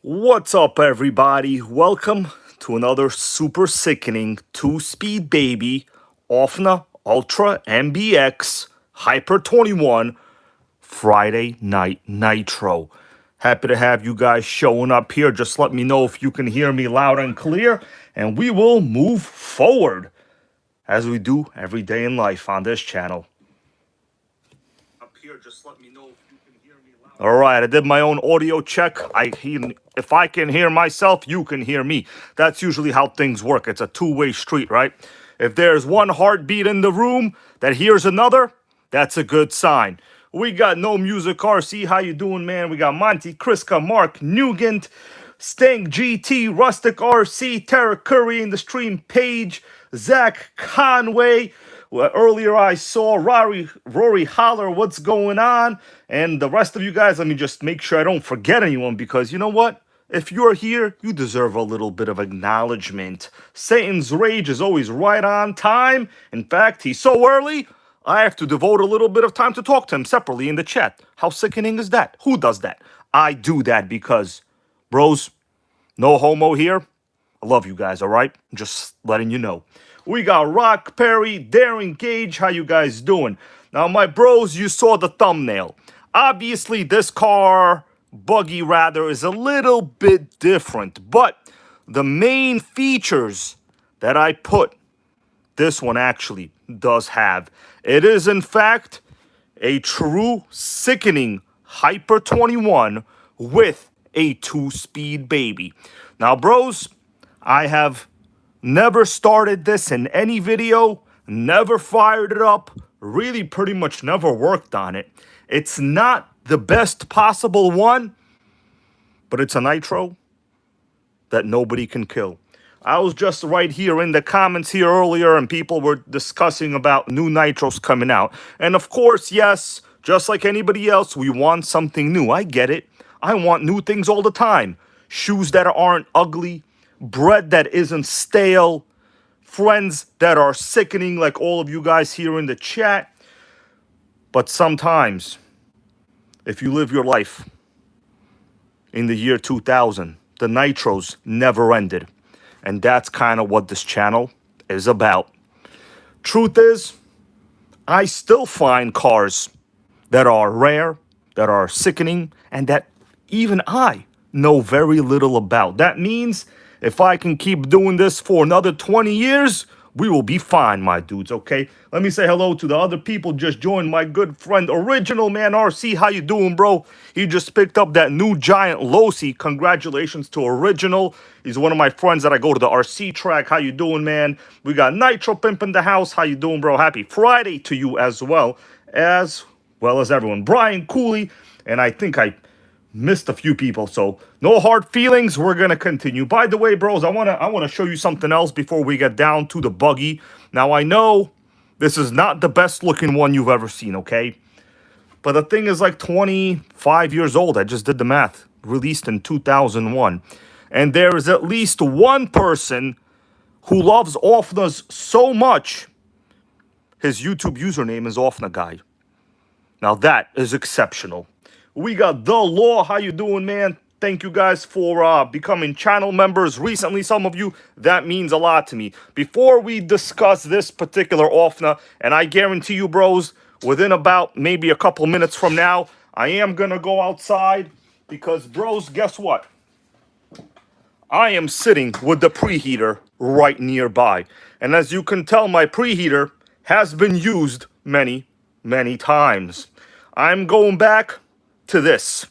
What's up, everybody? Welcome to another super sickening two-speed baby Ofna Ultra MBX Hyper 21 Friday Night Nitro. Happy to have you guys showing up here. Just let me know if you can hear me loud and clear, and we will move forward as we do every day in life on this channel. Up here, just let me know if you can hear me loud. All right, I did my own audio check. If I can hear myself, you can hear me. That's usually how things work. It's a two-way street, right? If there's one heartbeat in the room that hears another, that's a good sign. We got No Music RC. How you doing, man? We got Monty, Kriska, Mark, Nugent, Stank GT, Rustic RC, Tara Curry in the stream page, Zach Conway. Well, earlier I saw Rory Holler, what's going on? And the rest of you guys, let me just make sure I don't forget anyone, because you know what? If you're here, you deserve a little bit of acknowledgement. Satan's Rage is always right on time. In fact, he's so early, I have to devote a little bit of time to talk to him separately in the chat. How sickening is that? Who does that? I do that because, bros, no homo here. I love you guys, all right? Just letting you know. We got Rock Perry, Darren Gage. How you guys doing? Now, my bros, you saw the thumbnail. Obviously, this buggy rather, is a little bit different. But the main features that I put, this one actually does have. It is, in fact, a true sickening Hyper 21 with a two-speed baby. Now, bros, I have never started this in any video, never fired it up, really pretty much never worked on it. It's not the best possible one, but it's a nitro that nobody can kill. I was just right here in the comments here earlier, and people were discussing about new nitros coming out. And of course, yes, just like anybody else, we want something new. I get it. I want new things all the time. Shoes that aren't ugly, bread that isn't stale, friends that are sickening like all of you guys here in the chat. But sometimes, if you live your life in the year 2000, the nitros never ended. And that's kind of what this channel is about. Truth is, I still find cars that are rare, that are sickening, and that even I know very little about. That means if I can keep doing this for another 20 years, we will be fine, my dudes, okay? Let me say hello to the other people just joined. My good friend, Original Man RC. How you doing, bro? He just picked up that new giant Losi. Congratulations to Original. He's one of my friends that I go to the RC track. How you doing, man? We got Nitro Pimp in the house. How you doing, bro? Happy Friday to you as well as everyone. Brian Cooley, and I think I missed a few people, so no hard feelings. We're gonna continue. By the way, bros, I wanna show you something else before we get down to the buggy. Now, I know this is not the best looking one you've ever seen, okay? But the thing is like 25 years old. I just did the math. Released in 2001. And there is at least one person who loves Ofna's so much, his YouTube username is Ofna Guy. Now that is exceptional. We got The Law. How you doing, man? Thank you guys for becoming channel members recently, some of you. That means a lot to me. Before we discuss this particular Ofna, and I guarantee you, bros, within about maybe a couple minutes from now, I am going to go outside because, bros, guess what? I am sitting with the preheater right nearby. And as you can tell, my preheater has been used many, many times. I'm going back to this,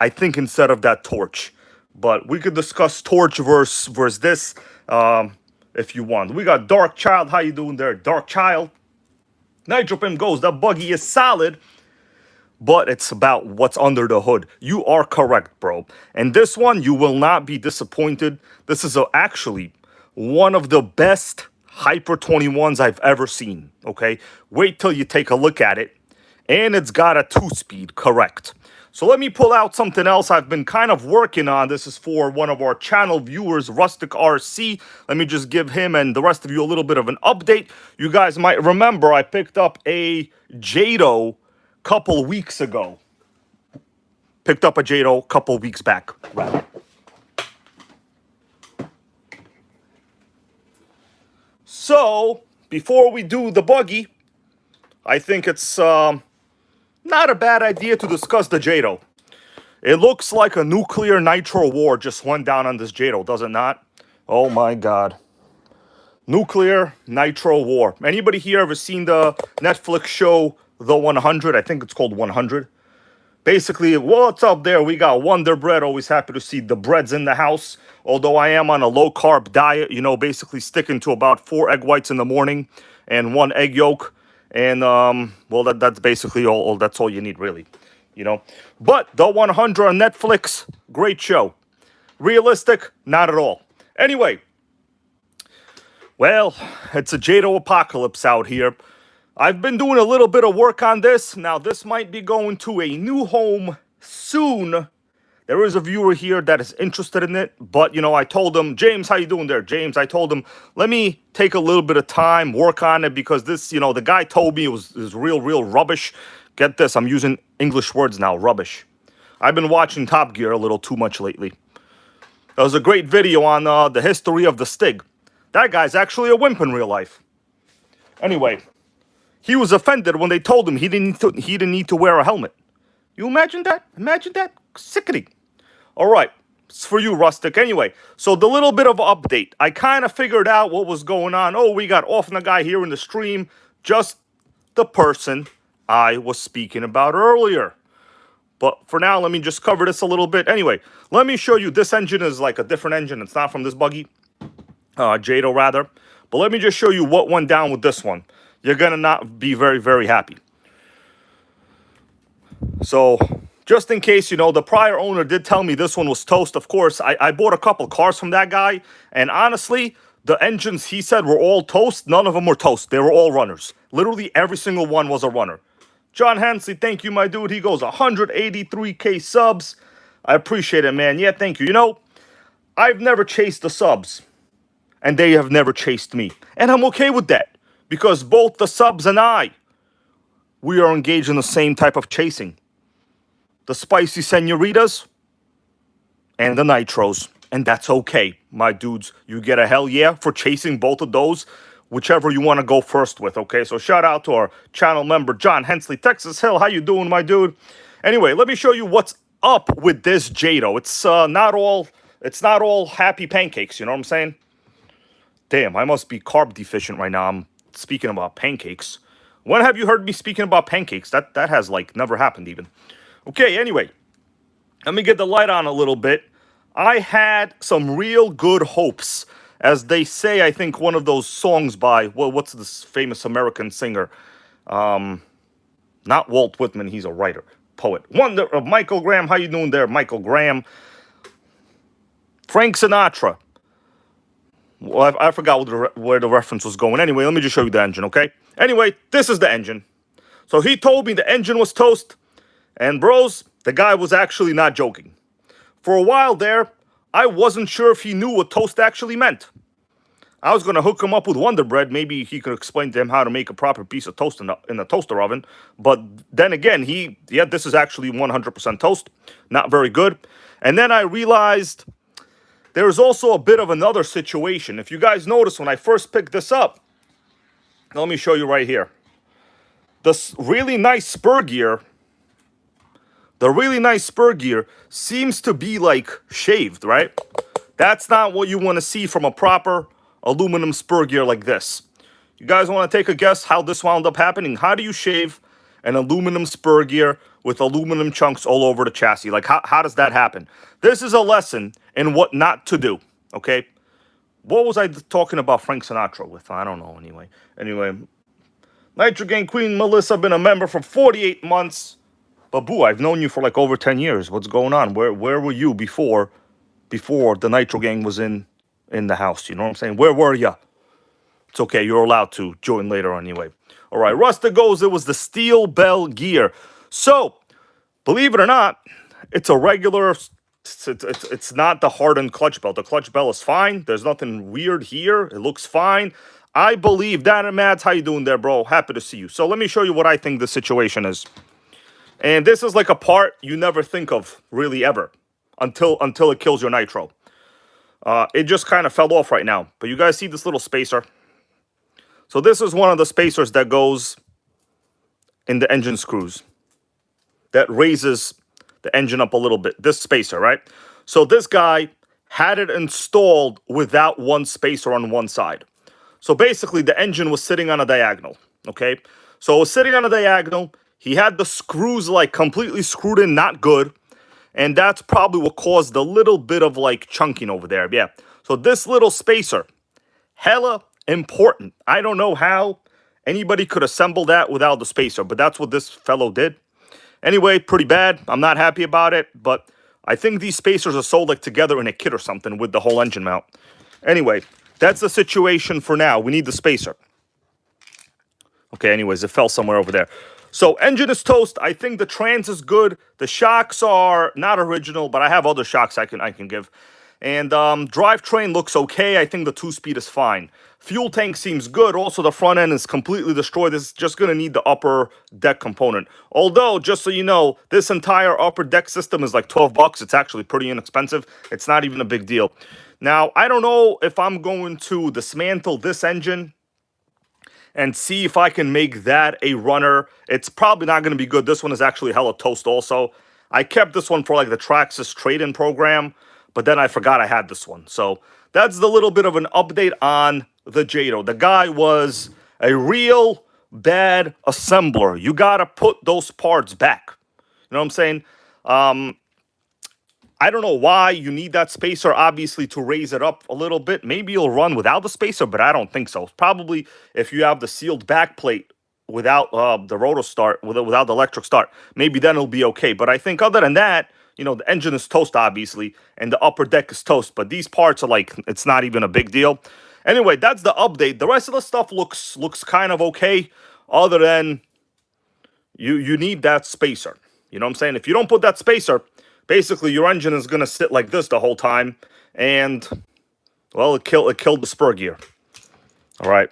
I think, instead of that torch. But we could discuss torch versus this if you want. We got Dark Child. How you doing there, Dark Child? Nitro Pimp goes, that buggy is solid, but it's about what's under the hood. You are correct, bro. And this one, you will not be disappointed. This is actually one of the best Hyper 21s I've ever seen, okay? Wait till you take a look at it. And it's got a two-speed, correct. So let me pull out something else I've been kind of working on. This is for one of our channel viewers, Rustic RC. Let me just give him and the rest of you a little bit of an update. You guys might remember I picked up a Jado couple weeks ago. Picked up a Jado a couple weeks back. rather. So, before we do the buggy, I think it's not a bad idea to discuss the JATO. It looks like a nuclear nitro war just went down on this JATO, does it not? Oh my god. Nuclear nitro war. Anybody here ever seen the Netflix show The 100? I think it's called 100. Basically, what's up there? We got Wonder Bread. Always happy to see the breads in the house. Although I am on a low-carb diet, you know, basically sticking to about 4 egg whites in the morning and 1 egg yolk. And, well, that's basically all. That's all you need, really, you know. But The 100 on Netflix, great show. Realistic? Not at all. Anyway, well, it's a JATO apocalypse out here. I've been doing a little bit of work on this. Now, this might be going to a new home soon. There is a viewer here that is interested in it. But, you know, I told him, James, how you doing there? James, I told him, let me take a little bit of time, work on it. Because this, you know, the guy told me it was real rubbish. Get this, I'm using English words now, rubbish. I've been watching Top Gear a little too much lately. There was a great video on the history of the Stig. That guy's actually a wimp in real life. Anyway. He was offended when they told him he didn't need to wear a helmet. You imagine that? Imagine that? Sickening. All right. It's for you, Rustic. Anyway, so the little bit of update. I kind of figured out what was going on. Oh, we got Ofna guy here in the stream. Just the person I was speaking about earlier. But for now, let me just cover this a little bit. Anyway, let me show you. This engine is like a different engine. It's not from this buggy. JATO, rather. But let me just show you what went down with this one. You're going to not be very happy. So, just in case, you know, the prior owner did tell me this one was toast. Of course, I bought a couple cars from that guy. And honestly, the engines he said were all toast. None of them were toast. They were all runners. Literally every single one was a runner. John Hensley, thank you, my dude. He goes 183K subs. I appreciate it, man. Yeah, thank you. You know, I've never chased the subs. And they have never chased me. And I'm okay with that. Because both the subs and I, we are engaged in the same type of chasing. The spicy senoritas and the nitros. And that's okay, my dudes. You get a hell yeah for chasing both of those, whichever you want to go first with, okay? So shout out to our channel member, John Hensley, Texas Hill. How you doing, my dude? Anyway, let me show you what's up with this JATO. It's not all happy pancakes, you know what I'm saying? Damn, I must be carb deficient right now. I'm speaking about pancakes. When have you heard me speaking about pancakes? That has, like, never happened even. Okay, anyway. Let me get the light on a little bit. I had some real good hopes. As they say, I think one of those songs by, well, what's this famous American singer? Not Walt Whitman, he's a writer, poet. Michael Graham, how you doing there, Michael Graham? Frank Sinatra. Well, I forgot where the reference was going. Anyway, let me just show you the engine, okay? Anyway, this is the engine. So he told me the engine was toast. And bros, the guy was actually not joking. For a while there, I wasn't sure if he knew what toast actually meant. I was going to hook him up with Wonder Bread. Maybe he could explain to him how to make a proper piece of toast in the toaster oven. But then again, this is actually 100% toast. Not very good. And then I realized there's also a bit of another situation. If you guys notice, when I first picked this up, let me show you right here. This really nice spur gear, seems to be like shaved, right? That's not what you want to see from a proper aluminum spur gear like this. You guys want to take a guess how this wound up happening? How do you shave an aluminum spur gear with aluminum chunks all over the chassis? Like, how does that happen? This is a lesson in what not to do, okay? What was I talking about Frank Sinatra with? I don't know, anyway. Nitro Gang Queen Melissa, been a member for 48 months. But boo, I've known you for like over 10 years. What's going on? Where were you before the Nitro Gang was in the house? You know what I'm saying? Where were you? It's okay. You're allowed to join later anyway. All right. Rusta goes, it was the steel bell gear. So, believe it or not, it's a regular, it's not the hardened clutch bell. The clutch bell is fine. There's nothing weird here. It looks fine. I believe that. And Mads, how you doing there, bro? Happy to see you. So let me show you what I think the situation is. And this is like a part you never think of really ever. until it kills your nitro. It just kind of fell off right now. But you guys see this little spacer? So this is one of the spacers that goes in the engine screws. That raises the engine up a little bit. This spacer, right? So this guy had it installed without one spacer on one side. So basically the engine was sitting on a diagonal, okay? So it was sitting on a diagonal. He had the screws like completely screwed in, not good. And that's probably what caused a little bit of like chunking over there, yeah. So this little spacer, hella important. I don't know how anybody could assemble that without the spacer, but that's what this fellow did. Anyway, pretty bad. I'm not happy about it, but I think these spacers are sold like together in a kit or something with the whole engine mount. Anyway, that's the situation for now. We need the spacer. Okay, anyways, it fell somewhere over there. So engine is toast. I think the trans is good. The shocks are not original, but I have other shocks I can give. And drivetrain looks okay. I think the 2-speed is fine. Fuel tank seems good. Also, the front end is completely destroyed. This is just going to need the upper deck component. Although, just so you know, this entire upper deck system is like 12 bucks. It's actually pretty inexpensive. It's not even a big deal. Now, I don't know if I'm going to dismantle this engine and see if I can make that a runner. It's probably not going to be good. This one is actually hella toast also. I kept this one for like the Traxxas trade-in program, but then I forgot I had this one. So that's the little bit of an update on the Jado. The guy was a real bad assembler. You got to put those parts back. You know what I'm saying? I don't know why you need that spacer, obviously, to raise it up a little bit. Maybe you'll run without the spacer, but I don't think so. Probably if you have the sealed back plate without the rotor start, without the electric start, maybe then it'll be okay. But I think other than that, you know, the engine is toast, obviously, and the upper deck is toast. But these parts are like, it's not even a big deal. Anyway, that's the update. The rest of the stuff looks kind of okay, other than you need that spacer. You know what I'm saying? If you don't put that spacer, basically your engine is going to sit like this the whole time, and, well, it killed the spur gear. All right.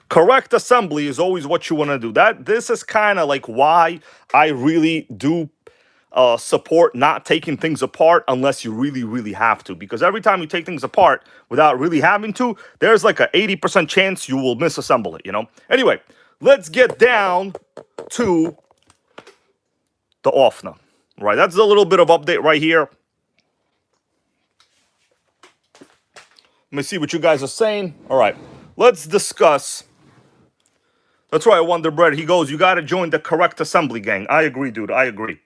Correct assembly is always what you want to do. This is kind of like why I really do support not taking things apart unless you really, really have to. Because every time you take things apart without really having to, there's like a 80% chance you will misassemble it, you know? Anyway, let's get down to the Ofna. Right, that's a little bit of update right here. Let me see what you guys are saying. All right, let's discuss. That's right, Wonder Bread. He goes, you got to join the correct assembly gang. I agree, dude. I agree.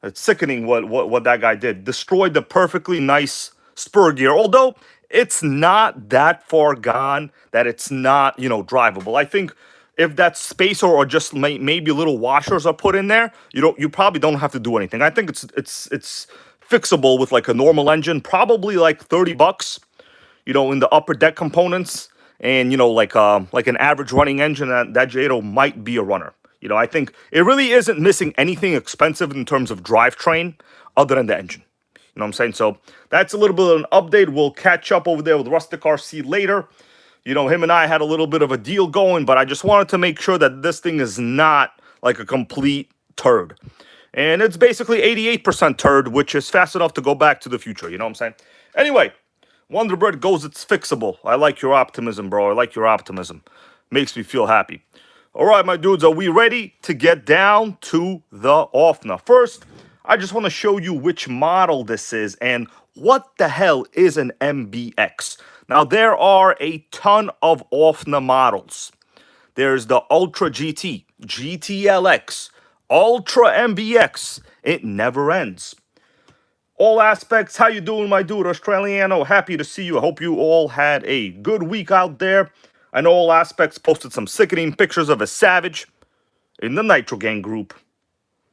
It's sickening what that guy did. Destroyed the perfectly nice spur gear. Although it's not that far gone that it's not, you know, drivable. I think if that spacer or just maybe little washers are put in there, you probably don't have to do anything. I think it's fixable with like a normal engine, probably like 30 bucks, you know, in the upper deck components, and you know, like an average running engine, that Jado might be a runner. You know, I think it really isn't missing anything expensive in terms of drivetrain other than the engine. You know what I'm saying? So that's a little bit of an update. We'll catch up over there with Rustic RC later. You know, him and I had a little bit of a deal going, but I just wanted to make sure that this thing is not like a complete turd. And it's basically 88% turd, which is fast enough to go back to the future. You know what I'm saying? Anyway, Wonder Bread goes, it's fixable. I like your optimism, bro. I like your optimism. Makes me feel happy. All right, my dudes, are we ready to get down to the Ofna? First, I just want to show you which model this is and what the hell is an MBX. Now, there are a ton of Ofna models. There's the Ultra GT, GTLX, Ultra MBX. It never ends. All aspects, how you doing, my dude? Australiano, happy to see you. I hope you all had a good week out there. I know All Aspects posted some sickening pictures of a Savage in the Nitro Gang group.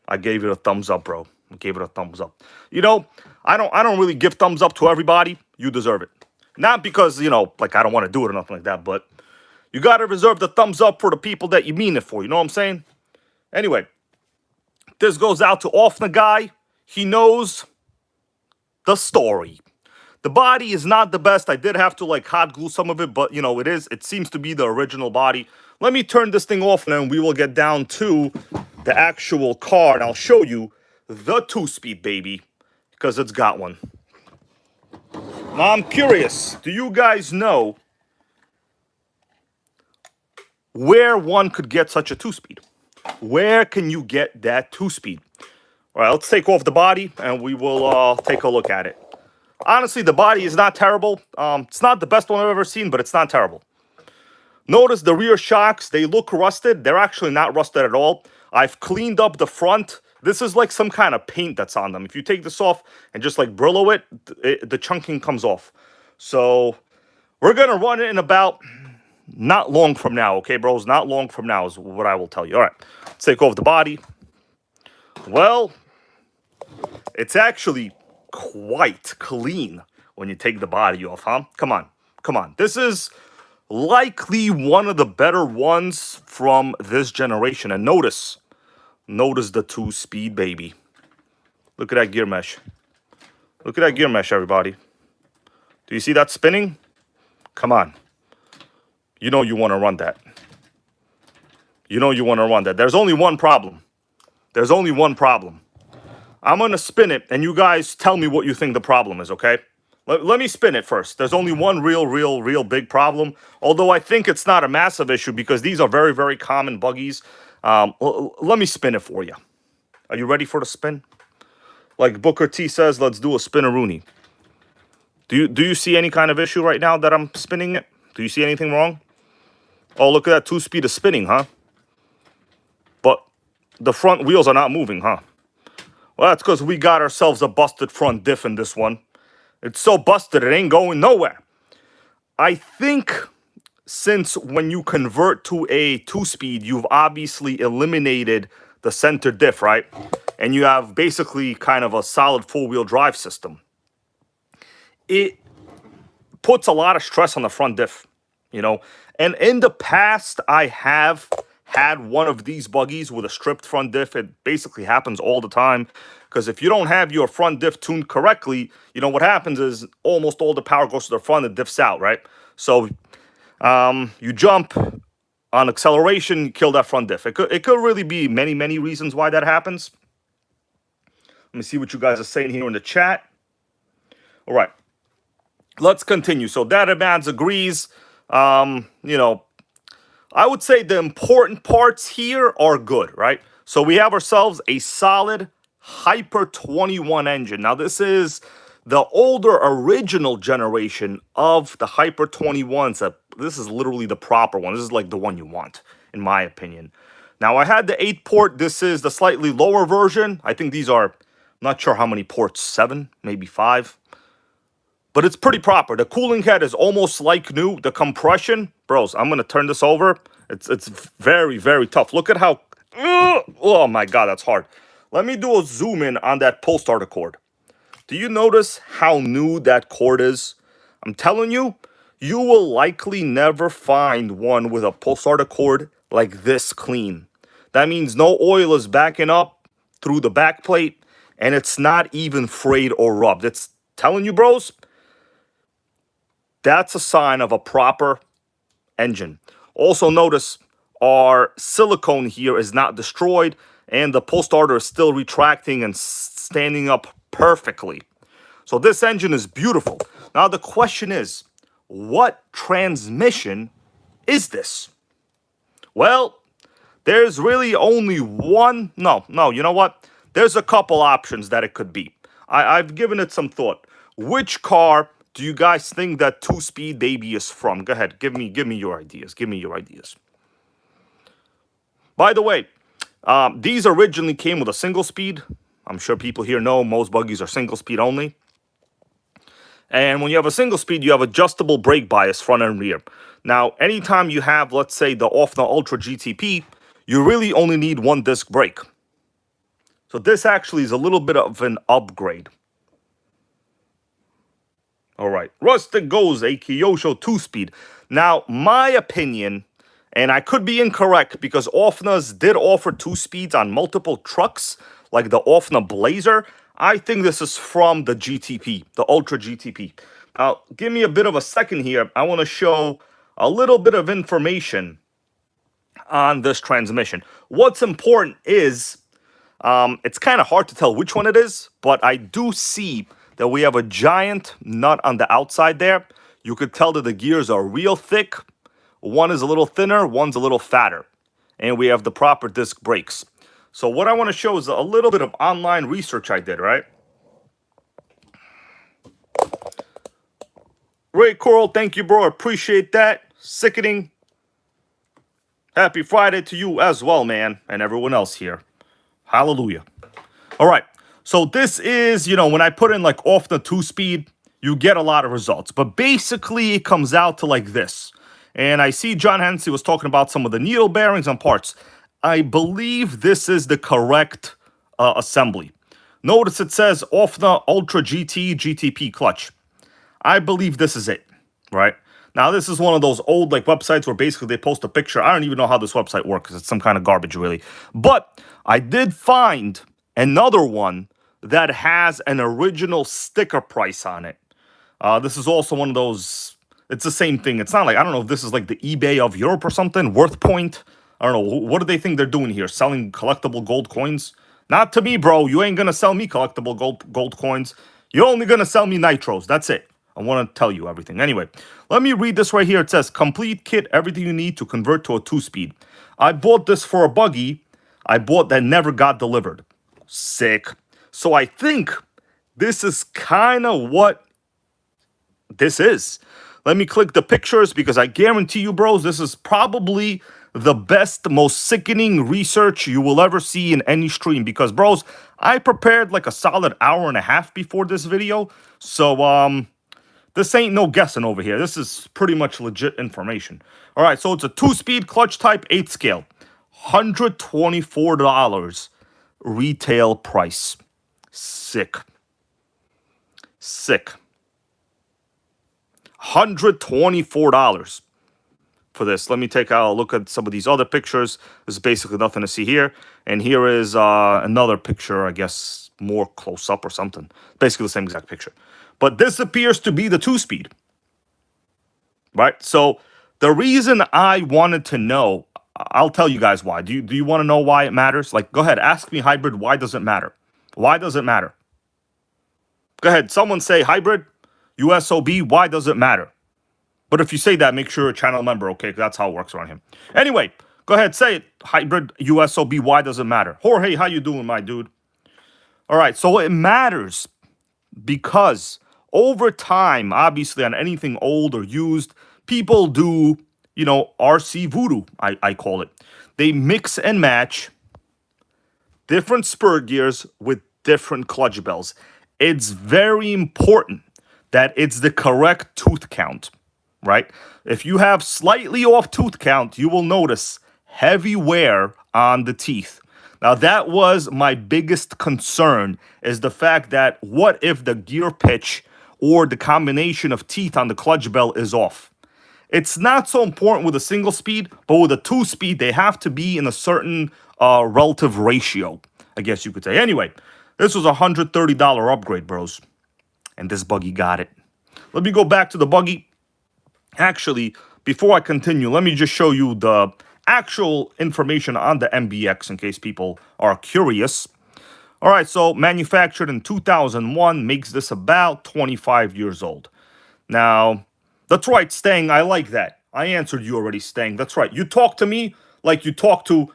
I gave it a thumbs up, bro. I gave it a thumbs up. You know, I don't really give thumbs up to everybody. You deserve it. Not because, you know, like I don't want to do it or nothing like that, but you got to reserve the thumbs up for the people that you mean it for. You know what I'm saying? Anyway, this goes out to Ofna guy. He knows the story. The body is not the best. I did have to like hot glue some of it, but you know, it seems to be the original body. Let me turn this thing off and we will get down to the actual car and I'll show you the 2-speed, baby. because it's got one. Now I'm curious, do you guys know where one could get such a 2-speed? Where can you get that 2-speed? All right, let's take off the body and we will take a look at it. Honestly, the body is not terrible. It's not the best one I've ever seen, but it's not terrible. Notice the rear shocks, they look rusted. They're actually not rusted at all. I've cleaned up the front. This is like some kind of paint that's on them. If you take this off and just like Brillo it, the chunking comes off. So we're going to run it in about not long from now, okay, bros? Not long from now is what I will tell you. All right, let's take off the body. Well, it's actually quite clean when you take the body off, huh? Come on, come on. This is likely one of the better ones from this generation. And notice the 2-speed, baby. Look at that gear mesh. Look at that gear mesh, everybody. Do you see that spinning? Come on. You know you want to run that. You know you want to run that. There's only one problem. There's only one problem. I'm going to spin it, and you guys tell me what you think the problem is, okay? Let me spin it first. There's only one real big problem, although I think it's not a massive issue because these are very, very common buggies. Let me spin it for you. Are you ready for the spin? Like Booker T says, let's do a spin-a-rooney. Do you see any kind of issue right now that I'm spinning it? Do you see anything wrong? Oh, look at that 2-speed is spinning, huh? But the front wheels are not moving, huh? Well, that's because we got ourselves a busted front diff in this one. It's so busted, it ain't going nowhere. I think since when you convert to a 2-speed, you've obviously eliminated the center diff, right? And you have basically kind of a solid 4-wheel drive system. It puts a lot of stress on the front diff, you know. And in the past, I have had one of these buggies with a stripped front diff. It basically happens all the time because if you don't have your front diff tuned correctly, you know what happens is almost all the power goes to the front and diffs out, right? So you jump on acceleration, you kill that front diff. It could really be many reasons why that happens. Let me see what you guys are saying here in the chat. All right, let's continue. So Databands agrees. You know, I would say the important parts here are good, right? So we have ourselves a solid Hyper 21 engine. Now this is the older original generation of the Hyper 21s. This is literally the proper one. This is like the one you want, in my opinion. Now I had the 8-port. This is the slightly lower version. I think these are, not sure how many ports, 7, maybe 5. But it's pretty proper. The cooling head is almost like new. The compression, bros, I'm going to turn this over. It's very tough. Look at how, oh my God, that's hard. Let me do a zoom in on that pull starter cord. Do you notice how new that cord is? I'm telling you, you will likely never find one with a pull starter cord like this clean. That means no oil is backing up through the back plate, and it's not even frayed or rubbed. It's telling you, bros, that's a sign of a proper engine. Also notice our silicone here is not destroyed and the pull starter is still retracting and standing up perfectly. So this engine is beautiful. Now the question is, what transmission is this? Well, there's really only one. No, you know what? There's a couple options that it could be. I've given it some thought. Which car do you guys think that 2-speed baby is from? Go ahead, give me your ideas. Give me your ideas. By the way, these originally came with a single speed. I'm sure people here know most buggies are single speed only. And when you have a single speed, you have adjustable brake bias front and rear. Now, anytime you have, let's say, the Ofna Ultra GTP, you really only need 1 disc brake. So this actually is a little bit of an upgrade. All right, Rustic goes a Kyosho 2-speed. Now, my opinion, and I could be incorrect because Ofna's did offer 2 speeds on multiple trucks, like the Ofna Blazer. I think this is from the GTP, the Ultra GTP. Now, give me a bit of a second here. I want to show a little bit of information on this transmission. What's important is It's kind of hard to tell which one it is, but I do see that we have a giant nut on the outside there. You could tell that the gears are real thick. One is a little thinner, one's a little fatter. And we have the proper disc brakes. So what I want to show is a little bit of online research I did, right? Ray Coral, thank you, bro. Appreciate that. Sickening. Happy Friday to you as well, man, and everyone else here. Hallelujah. All right. So this is, when I put in like Ofna 2-speed, you get a lot of results. But basically, it comes out to like this. And I see John Hensey was talking about some of the needle bearings and parts. I believe this is the correct assembly. Notice it says Ofna Ultra GT GTP clutch. I believe this is it, right? Now, this is one of those old like websites where basically they post a picture. I don't even know how this website works because it's some kind of garbage, really. But I did find another one that has an original sticker price on it. This is also one of those, it's the same thing. It's not like, I don't know if this is like the eBay of Europe or something, Worth Point. I don't know. What do they think they're doing here? Selling collectible gold coins? Not to me, bro. You ain't going to sell me collectible gold coins. You're only going to sell me nitros. That's it. I want to tell you everything. Anyway, let me read this right here. It says, complete kit, everything you need to convert to a 2-speed. I bought this for a buggy I bought that never got delivered. Sick. So I think this is kind of what this is. Let me click the pictures because I guarantee you, bros, this is probably the best, most sickening research you will ever see in any stream. Because, bros, I prepared like a solid hour and a half before this video. So, this ain't no guessing over here. This is pretty much legit information. All right, so it's a 2-speed clutch type 8 scale. $124 retail price. Sick. Sick. $124 for this. Let me take a look at some of these other pictures. There's basically nothing to see here. And here is another picture, I guess, more close up or something. Basically the same exact picture. But this appears to be the 2-speed. Right? So the reason I wanted to know, I'll tell you guys why. Do you want to know why it matters? Like, go ahead, ask me, hybrid, why does it matter? Why does it matter? Go ahead, someone say, hybrid, USOB, why does it matter? But if you say that, make sure you're a channel member, okay? That's how it works around here. Anyway, go ahead, say it, hybrid, USOB, why does it matter? Jorge, how you doing, my dude? All right, so it matters because over time, obviously on anything old or used, people do, RC voodoo, I call it. They mix and match different spur gears with different clutch bells. It's very important that it's the correct tooth count, right? If you have slightly off tooth count, you will notice heavy wear on the teeth. Now, that was my biggest concern, is the fact that what if the gear pitch or the combination of teeth on the clutch bell is off? It's not so important with a single speed, but with a 2-speed, they have to be in a certain relative ratio, I guess you could say. Anyway, this was a $130 upgrade, bros. And this buggy got it. Let me go back to the buggy. Actually, before I continue, let me just show you the actual information on the MBX in case people are curious. All right, so manufactured in 2001, makes this about 25 years old. Now, that's right, Stang, I like that. I answered you already, Stang. That's right. You talk to me like you talk to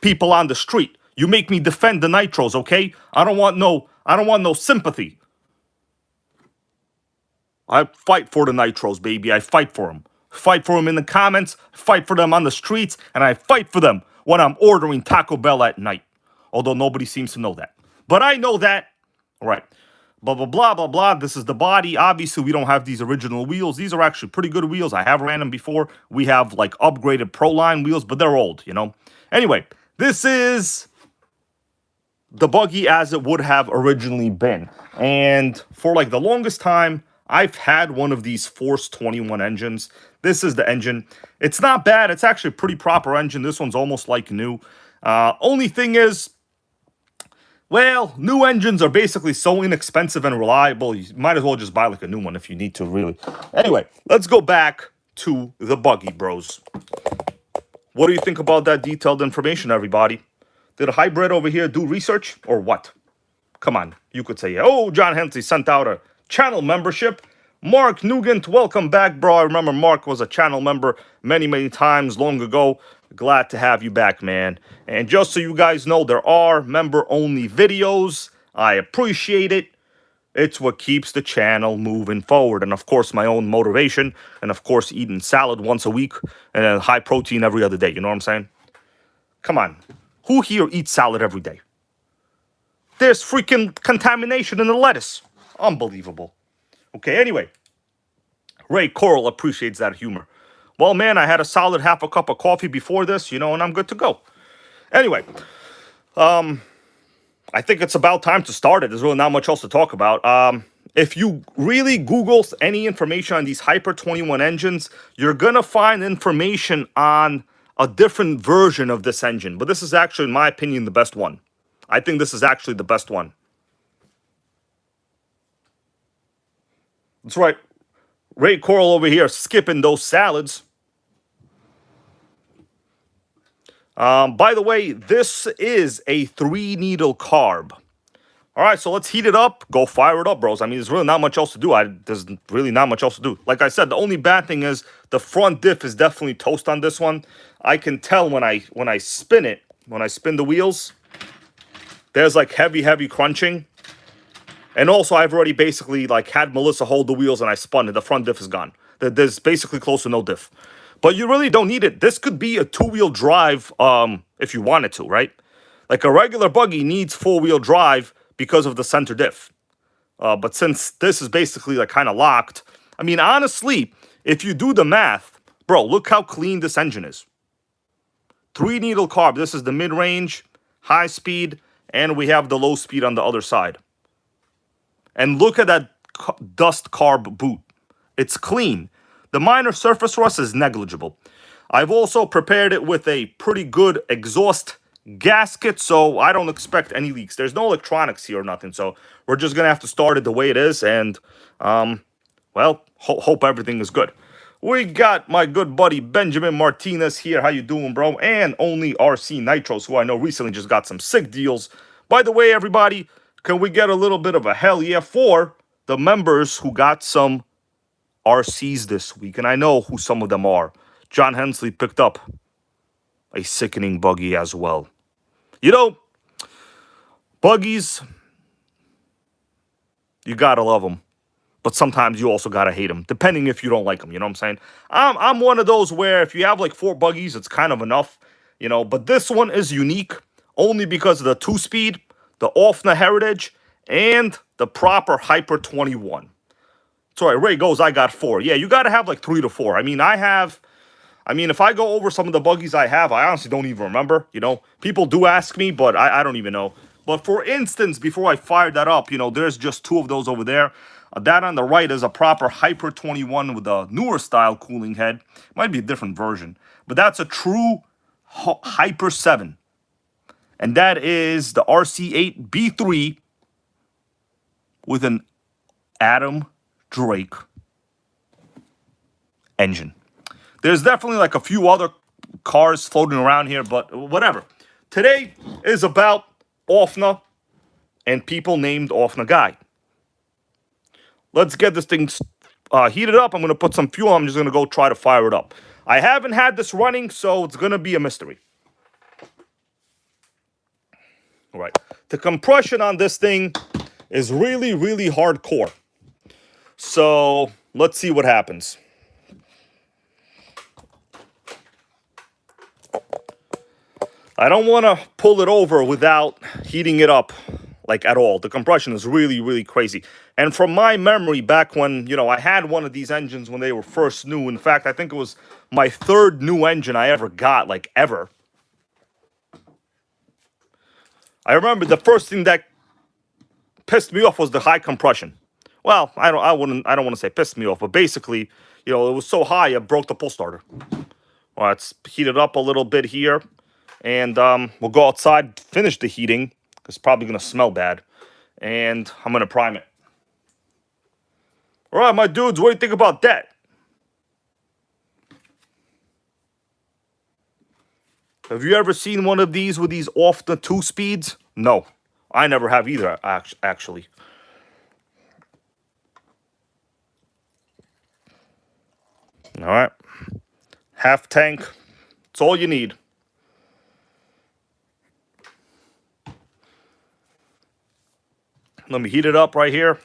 people on the street. You make me defend the nitros, okay? I don't want no sympathy. I fight for the nitros, baby. I fight for them. Fight for them in the comments, fight for them on the streets, and I fight for them when I'm ordering Taco Bell at night. Although nobody seems to know that. But I know that. All right. Blah, blah, blah, blah, blah. This is the body. Obviously, we don't have these original wheels. These are actually pretty good wheels. I have ran them before. We have, like, upgraded Pro-Line wheels, but they're old, Anyway, this is the buggy as it would have originally been. And for, like, the longest time, I've had one of these Force 21 engines. This is the engine. It's not bad. It's actually a pretty proper engine. This one's almost like new. Only thing is, well, new engines are basically so inexpensive and reliable, you might as well just buy like a new one if you need to, really. Anyway, let's go back to the buggy, bros. What do you think about that detailed information, everybody? Did a hybrid over here do research or what? Come on, you could say, oh, John Hensley sent out a channel membership. Mark Nugent, welcome back, bro. I remember Mark was a channel member many, many times long ago. Glad to have you back, man. And just so you guys know, there are member-only videos. I appreciate it. It's what keeps the channel moving forward. And, of course, my own motivation. And, of course, eating salad once a week and then high protein every other day. You know what I'm saying? Come on. Who here eats salad every day? There's freaking contamination in the lettuce. Unbelievable. Okay, anyway. Ray Coral appreciates that humor. Well, man, I had a solid half a cup of coffee before this, and I'm good to go. Anyway, I think it's about time to start it. There's really not much else to talk about. If you really Google any information on these Hyper 21 engines, you're going to find information on a different version of this engine. But this is actually, in my opinion, the best one. I think this is actually the best one. That's right. Ray Coral over here skipping those salads. By the way, this is a 3-needle carb. All right, so let's heat it up. Go fire it up, bros. I mean, there's really not much else to do. There's really not much else to do. Like I said, the only bad thing is the front diff is definitely toast on this one. I can tell when I spin it, when I spin the wheels, there's like heavy crunching. And also, I've already basically like had Melissa hold the wheels and I spun it. The front diff is gone. There's basically close to no diff. But you really don't need it. This could be a 2-wheel drive if you wanted to, right? Like a regular buggy needs 4-wheel drive because of the center diff. But since this is basically like kind of locked, I mean, honestly, if you do the math, bro, look how clean this engine is. 3-needle carb. This is the mid-range, high speed, and we have the low speed on the other side. And look at that dust carb boot. It's clean. The minor surface rust is negligible. I've also prepared it with a pretty good exhaust gasket, so I don't expect any leaks. There's no electronics here or nothing, so we're just going to have to start it the way it is, and, well, hope everything is good. We got my good buddy Benjamin Martinez here. How you doing, bro? And Only RC Nitros, who I know recently just got some sick deals. By the way, everybody, can we get a little bit of a hell yeah for the members who got some RCs this week? And I know who some of them are. John Hensley picked up a sickening buggy as well. Buggies, you gotta love them. But sometimes you also gotta hate them, depending if you don't like them, you know what I'm saying? I'm one of those where if you have like 4 buggies, it's kind of enough, But this one is unique only because of the 2-speed, the Ofna Heritage, and the proper Hyper 21. That's right, Ray goes, I got 4. Yeah, you got to have like 3 to 4. I mean, if I go over some of the buggies I have, I honestly don't even remember, People do ask me, but I don't even know. But for instance, before I fired that up, there's just 2 of those over there. That on the right is a proper Hyper 21 with a newer style cooling head. Might be a different version. But that's a true Hyper 7. And that is the RC8 B3 with an Adam Drake engine. There's definitely like a few other cars floating around here, but whatever. Today is about Ofna and people named Ofna Guy. Let's get this thing heated up. I'm going to put some fuel. I'm just going to go try to fire it up. I haven't had this running, so it's going to be a mystery. All right. The compression on this thing is really, really hardcore. So let's see what happens. I don't want to pull it over without heating it up like at all. The compression is really, really crazy. And from my memory back when, I had one of these engines when they were first new. In fact, I think it was my 3rd new engine I ever got, like ever. I remember the first thing that pissed me off was the high compression. Well, I don't want to say pissed me off, but basically, it was so high it broke the pull starter. Well, let's heat it up a little bit here, and we'll go outside, finish the heating. It's probably gonna smell bad, and I'm gonna prime it. All right, my dudes, what do you think about that? Have you ever seen one of these with these Ofna 2-speeds? No, I never have either, actually. All right. Half tank. It's all you need. Let me heat it up right here.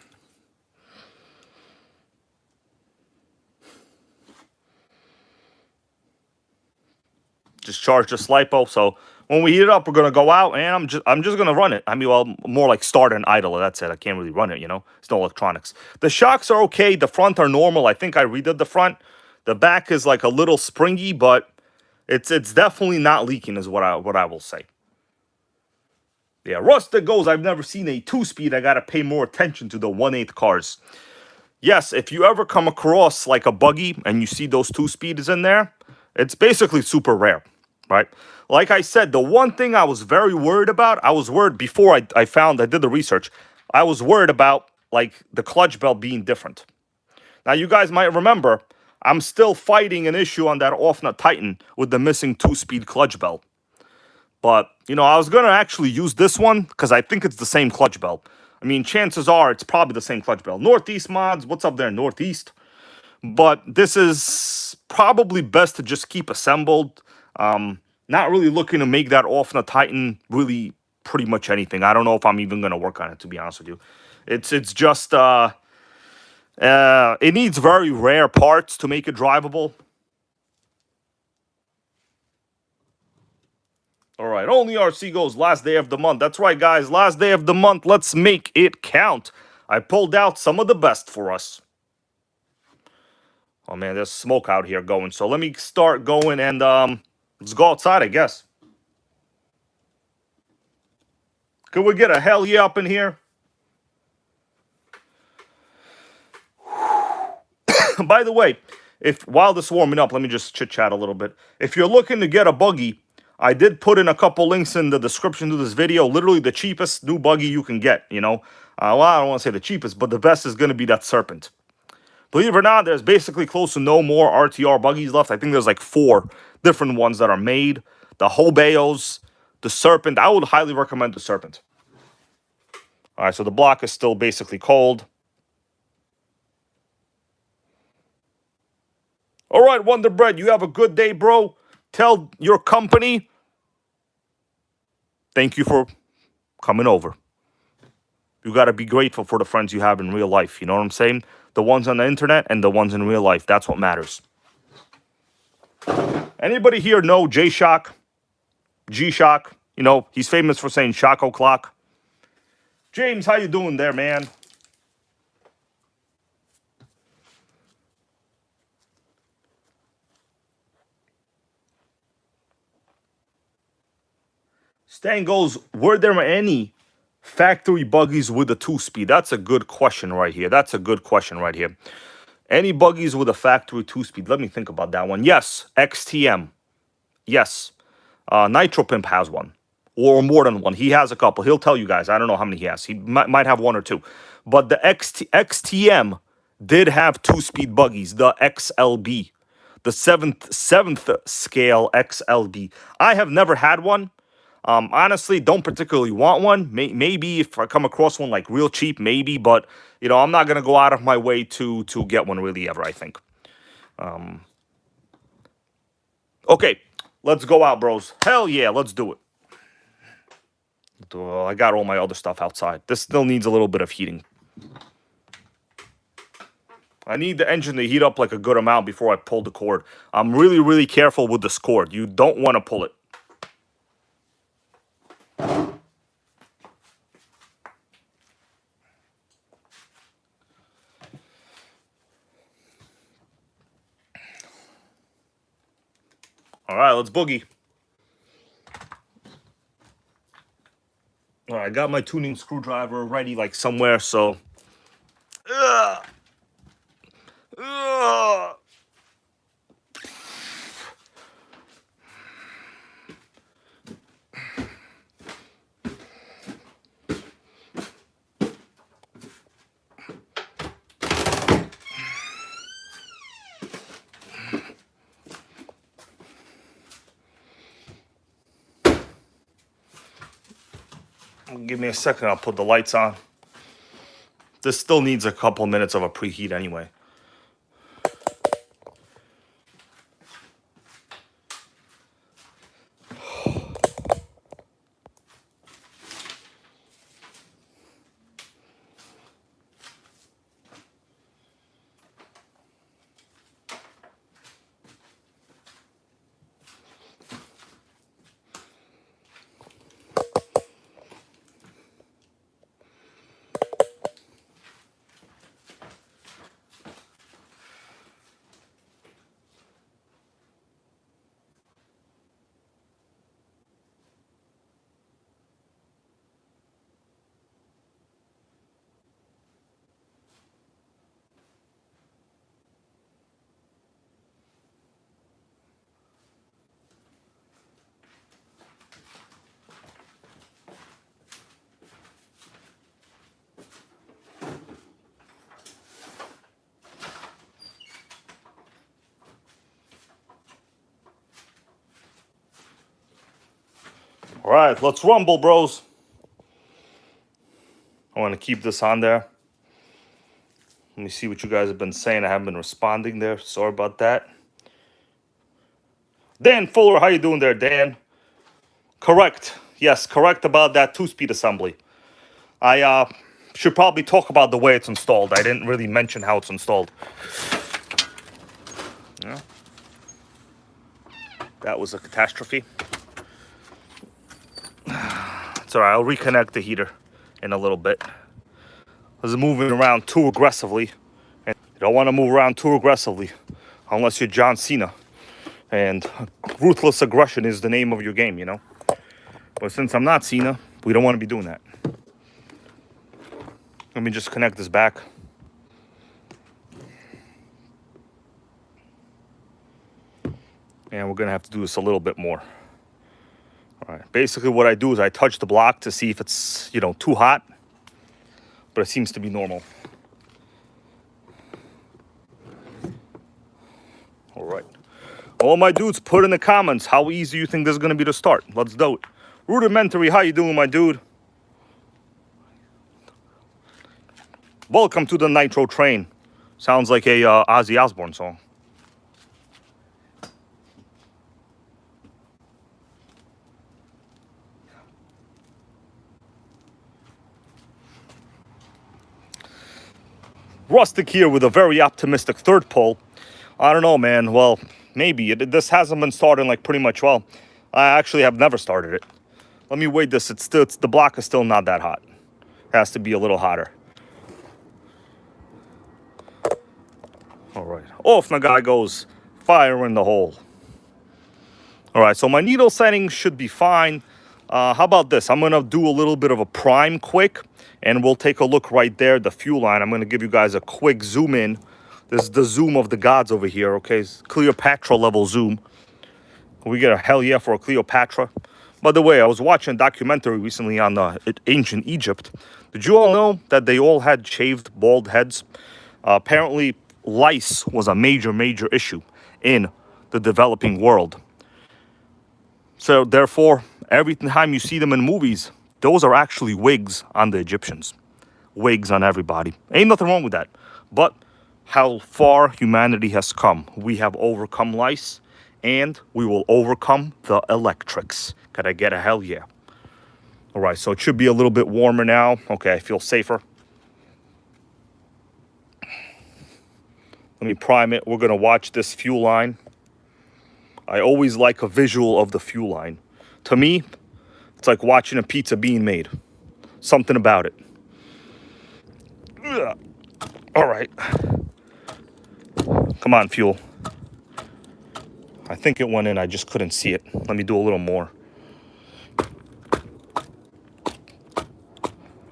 Just charge this lipo. So when we heat it up, we're gonna go out and I'm just gonna run it. I mean, well, more like start and idle. That's it. I can't really run it, you know. It's no electronics. The shocks are okay. The front are normal. I think I redid the front. The back is like a little springy, but it's definitely not leaking, is what I will say. Yeah, rust that goes. I've never seen a 2-speed. I gotta pay more attention to the 1/8 cars. Yes, if you ever come across like a buggy and you see those 2-speeds in there, it's basically super rare, right? Like I said, the one thing I was very worried about, I was worried before I did the research, I was worried about like the clutch belt being different. Now, you guys might remember, I'm still fighting an issue on that Ofna Titan with the missing 2-speed clutch belt. But, you know, I was going to actually use this one because I think it's the same clutch belt. I mean, chances are it's probably the same clutch belt. Northeast mods, what's up there, Northeast? But this is probably best to just keep assembled. Not really looking to make that Ofna Titan really pretty much anything. I don't know if I'm even going to work on it, to be honest with you. It's just, it needs very rare parts to make it drivable. All right, only RC goes last day of the month. That's right, guys, last day of the month. Let's make it count. I pulled out some of the best for us. Oh, man, there's smoke out here going. So let me start going and let's go outside, I guess. Could we get a hell yeah up in here? By the way, while this is warming up, let me just chit-chat a little bit. If you're looking to get a buggy, I did put in a couple links in the description to this video. Literally the cheapest new buggy you can get, you know. Well, I don't want to say the cheapest, but the best is going to be that Serpent. Believe it or not, there's basically close to no more RTR buggies left. I think there's like 4 different ones that are made. The Hobeos, the Serpent. I would highly recommend the Serpent. All right, so the block is still basically cold. All right, Wonder Bread, you have a good day, bro. Tell your company thank you for coming over. You got to be grateful for the friends you have in real life. You know what I'm saying? The ones on the internet and the ones in real life. That's what matters. Anybody here know J-Shock? G-Shock? You know, he's famous for saying shock o'clock. James, how you doing there, man? Stan goes, were there any factory buggies with a 2-speed? That's a good question right here. That's a good question right here. Any buggies with a factory 2-speed? Let me think about that one. Yes, XTM. Yes. Nitro Pimp has one. Or more than one. He has a couple. He'll tell you guys. I don't know how many he has. He might have 1 or 2. But the XTM did have 2-speed buggies. The XLB. The 7th scale XLB. I have never had one. Honestly, don't particularly want one. Maybe if I come across one like real cheap, maybe. But, you know, I'm not going to go out of my way to get one really ever, I think. Okay, let's go out, bros. Hell yeah, let's do it. I got all my other stuff outside. This still needs a little bit of heating. I need the engine to heat up like a good amount before I pull the cord. I'm really, really careful with this cord. You don't want to pull it. All right, let's boogie. All right, I got my tuning screwdriver ready like somewhere, so... Ugh. Ugh. Give me a second, I'll put the lights on. This still needs a couple minutes of a preheat anyway. All right, let's rumble, bros. I want to keep this on there. Let me see what you guys have been saying. I haven't been responding there. Sorry about that. Dan Fuller, how you doing there, Dan? Correct. Yes, correct about that two-speed assembly. I should probably talk about the way it's installed. I didn't really mention how it's installed. Yeah. That was a catastrophe. It's all right. I'll reconnect the heater in a little bit. It's moving around too aggressively. And you don't want to move around too aggressively unless you're John Cena. And ruthless aggression is the name of your game, you know? But since I'm not Cena, we don't want to be doing that. Let me just connect this back. And we're going to have to do this a little bit more. All right. Basically, what I do is I touch the block to see if it's, you know, too hot. But it seems to be normal. All right. All my dudes, put in the comments how easy you think this is going to be to start. Let's do it. Rudimentary, how you doing, my dude? Welcome to the Nitro Train. Sounds like a Ozzy Osbourne song. Rustic here with a very optimistic third pole. I don't know, man. Well, maybe. This hasn't been starting like pretty much well. I actually have never started it. Let me wait this. The block is still not that hot. It has to be a little hotter. All right. Ofna guy goes, fire in the hole. All right, so my needle setting should be fine. How about this? I'm going to do a little bit of a prime quick, and we'll take a look right there, the fuel line. I'm going to give you guys a quick zoom in. This is the zoom of the gods over here, okay? It's Cleopatra level zoom. We get a hell yeah for a Cleopatra. By the way, I was watching a documentary recently on ancient Egypt. Did you all know that they all had shaved bald heads? Apparently, lice was a major issue in the developing world. So therefore, every time you see them in movies, those are actually wigs on the Egyptians. Wigs on everybody. Ain't nothing wrong with that. But how far humanity has come. We have overcome lice, and we will overcome the electrics. Could I get a hell yeah? All right, so it should be a little bit warmer now. Okay, I feel safer. Let me prime it. We're going to watch this fuel line. I always like a visual of the fuel line. To me, it's like watching a pizza being made. Something about it. Ugh. All right. Come on, fuel. I think it went in. I just couldn't see it. Let me do a little more.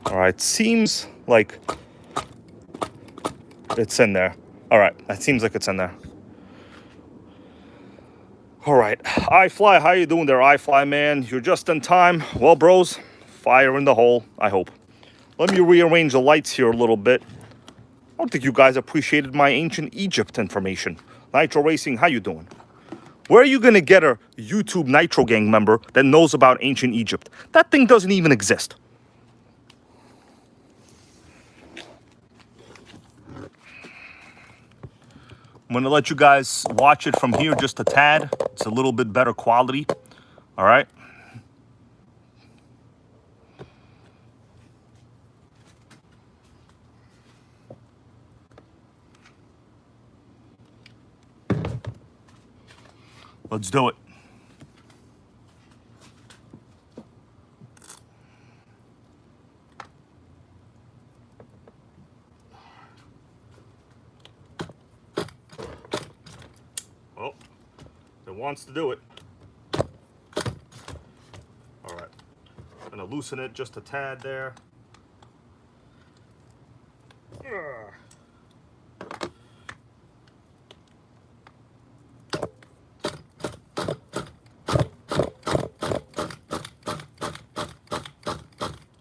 All right. Seems like it's in there. All right. That seems like it's in there. All right. iFly, how you doing there, iFly, man? You're just in time. Well, bros, fire in the hole, I hope. Let me rearrange the lights here a little bit. I don't think you guys appreciated my ancient Egypt information. Nitro Racing, how you doing? Where are you going to get a YouTube Nitro Gang member that knows about ancient Egypt? That thing doesn't even exist. I'm gonna let you guys watch it from here just a tad. It's a little bit better quality. All right. Let's do it. Oh, it wants to do it. All right. I'm gonna loosen it just a tad there.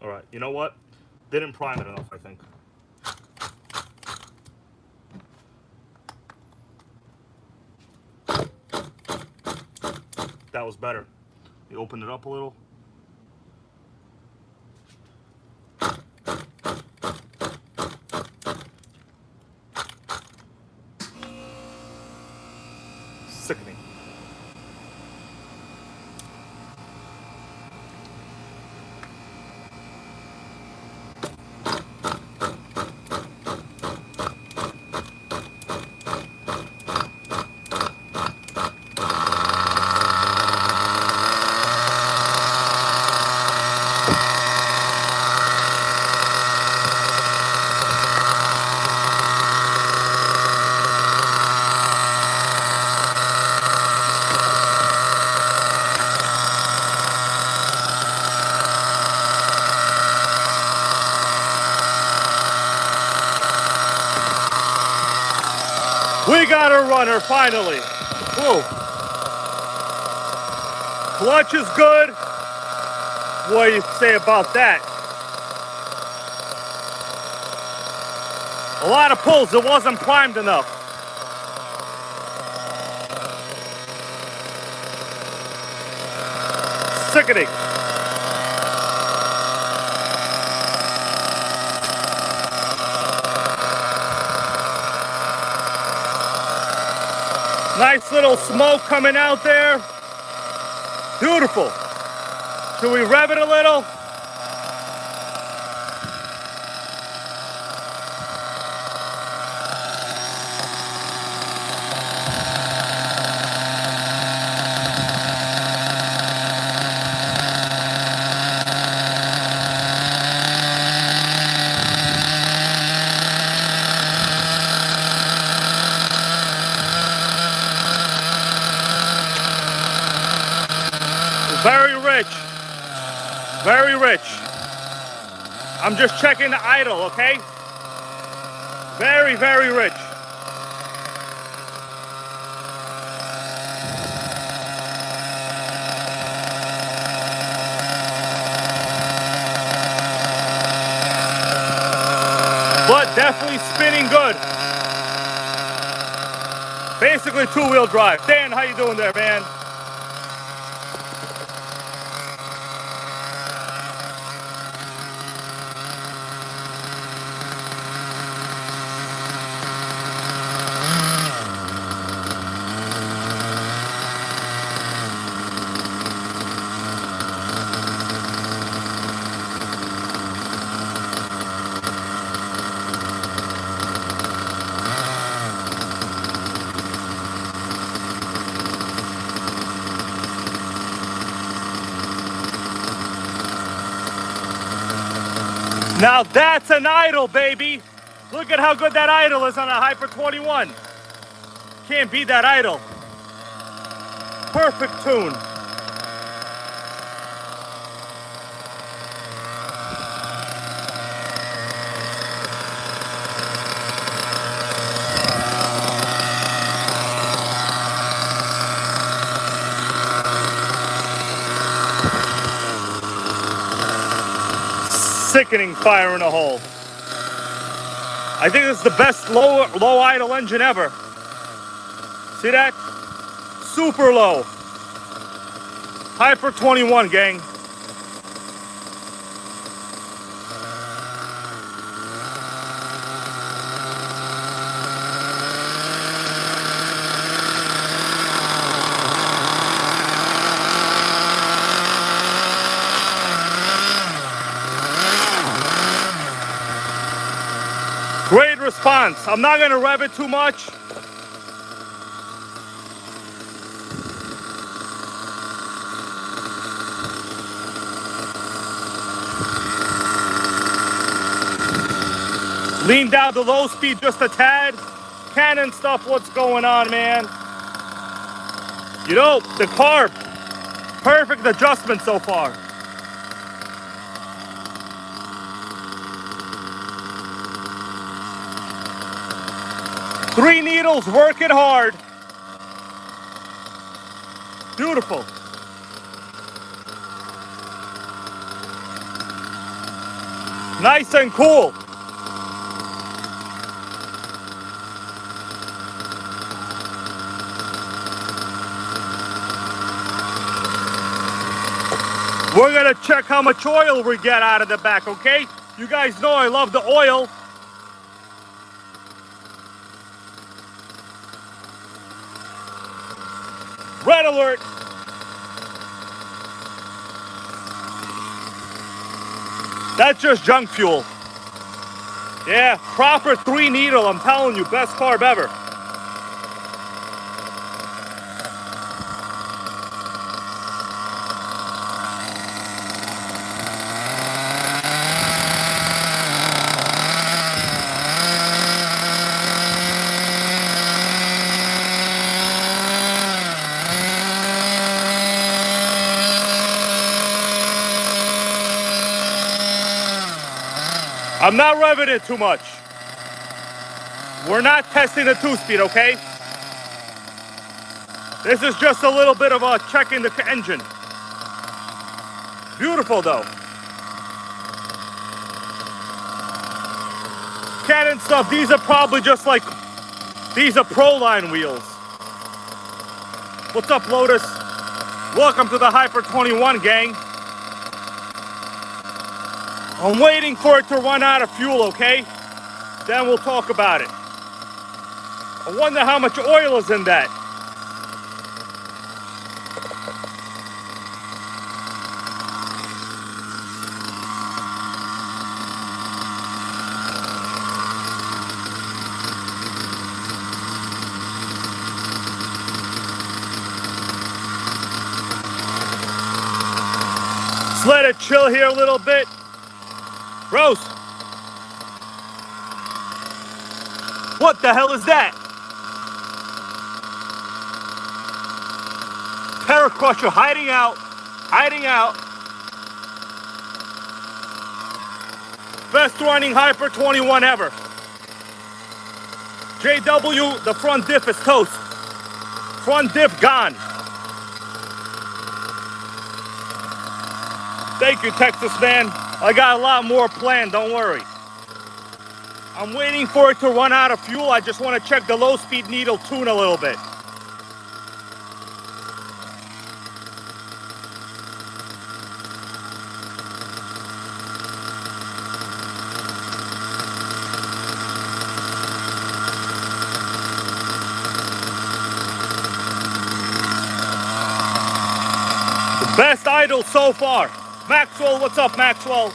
All right, you know what? Didn't prime it enough, I think. That was better. You open it up a little. Sickening. We got a runner finally. Whoa. Clutch is good. What do you say about that? A lot of pulls. It wasn't primed enough. Sickening. Nice little smoke coming out there. Beautiful. Should we rev it a little? Very rich. Very rich. I'm just checking the idle, okay? Very, very rich. But definitely spinning good. Basically two-wheel drive. Dan, how you doing there, man? Now that's an idle, baby. Look at how good that idle is on a Hyper 21. Can't beat that idle. Perfect tune. Sickening fire in a hole. I think this is the best low idle engine ever. See that? Super low. Hyper 21, gang. response. I'm not gonna rev it too much. Lean down to low speed just a tad. Canon stuff, what's going on, man? You know, the carb, perfect adjustment so far. Three needles working hard. Beautiful. Nice and cool. We're gonna check how much oil we get out of the back, okay? You guys know I love the oil. Red alert. That's just junk fuel. Yeah, proper 3 needle, I'm telling you, best carb ever. I'm not revving it too much. We're not testing the 2-speed, okay? This is just a little bit of a checking the engine. Beautiful though. Canon stuff, these are probably just like, these are Proline wheels. What's up, Lotus? Welcome to the Hyper 21 gang. I'm waiting for it to run out of fuel, okay? Then we'll talk about it. I wonder how much oil is in that. Let's let it chill here a little bit. Rose, what the hell is that? Terra Crusher hiding out, hiding out. Best running Hyper 21 ever. JW, the front diff is toast. Front diff gone. Thank you, Texas man. I got a lot more planned, don't worry. I'm waiting for it to run out of fuel. I just want to check the low speed needle tune a little bit. The best idle so far. Maxwell, what's up, Maxwell?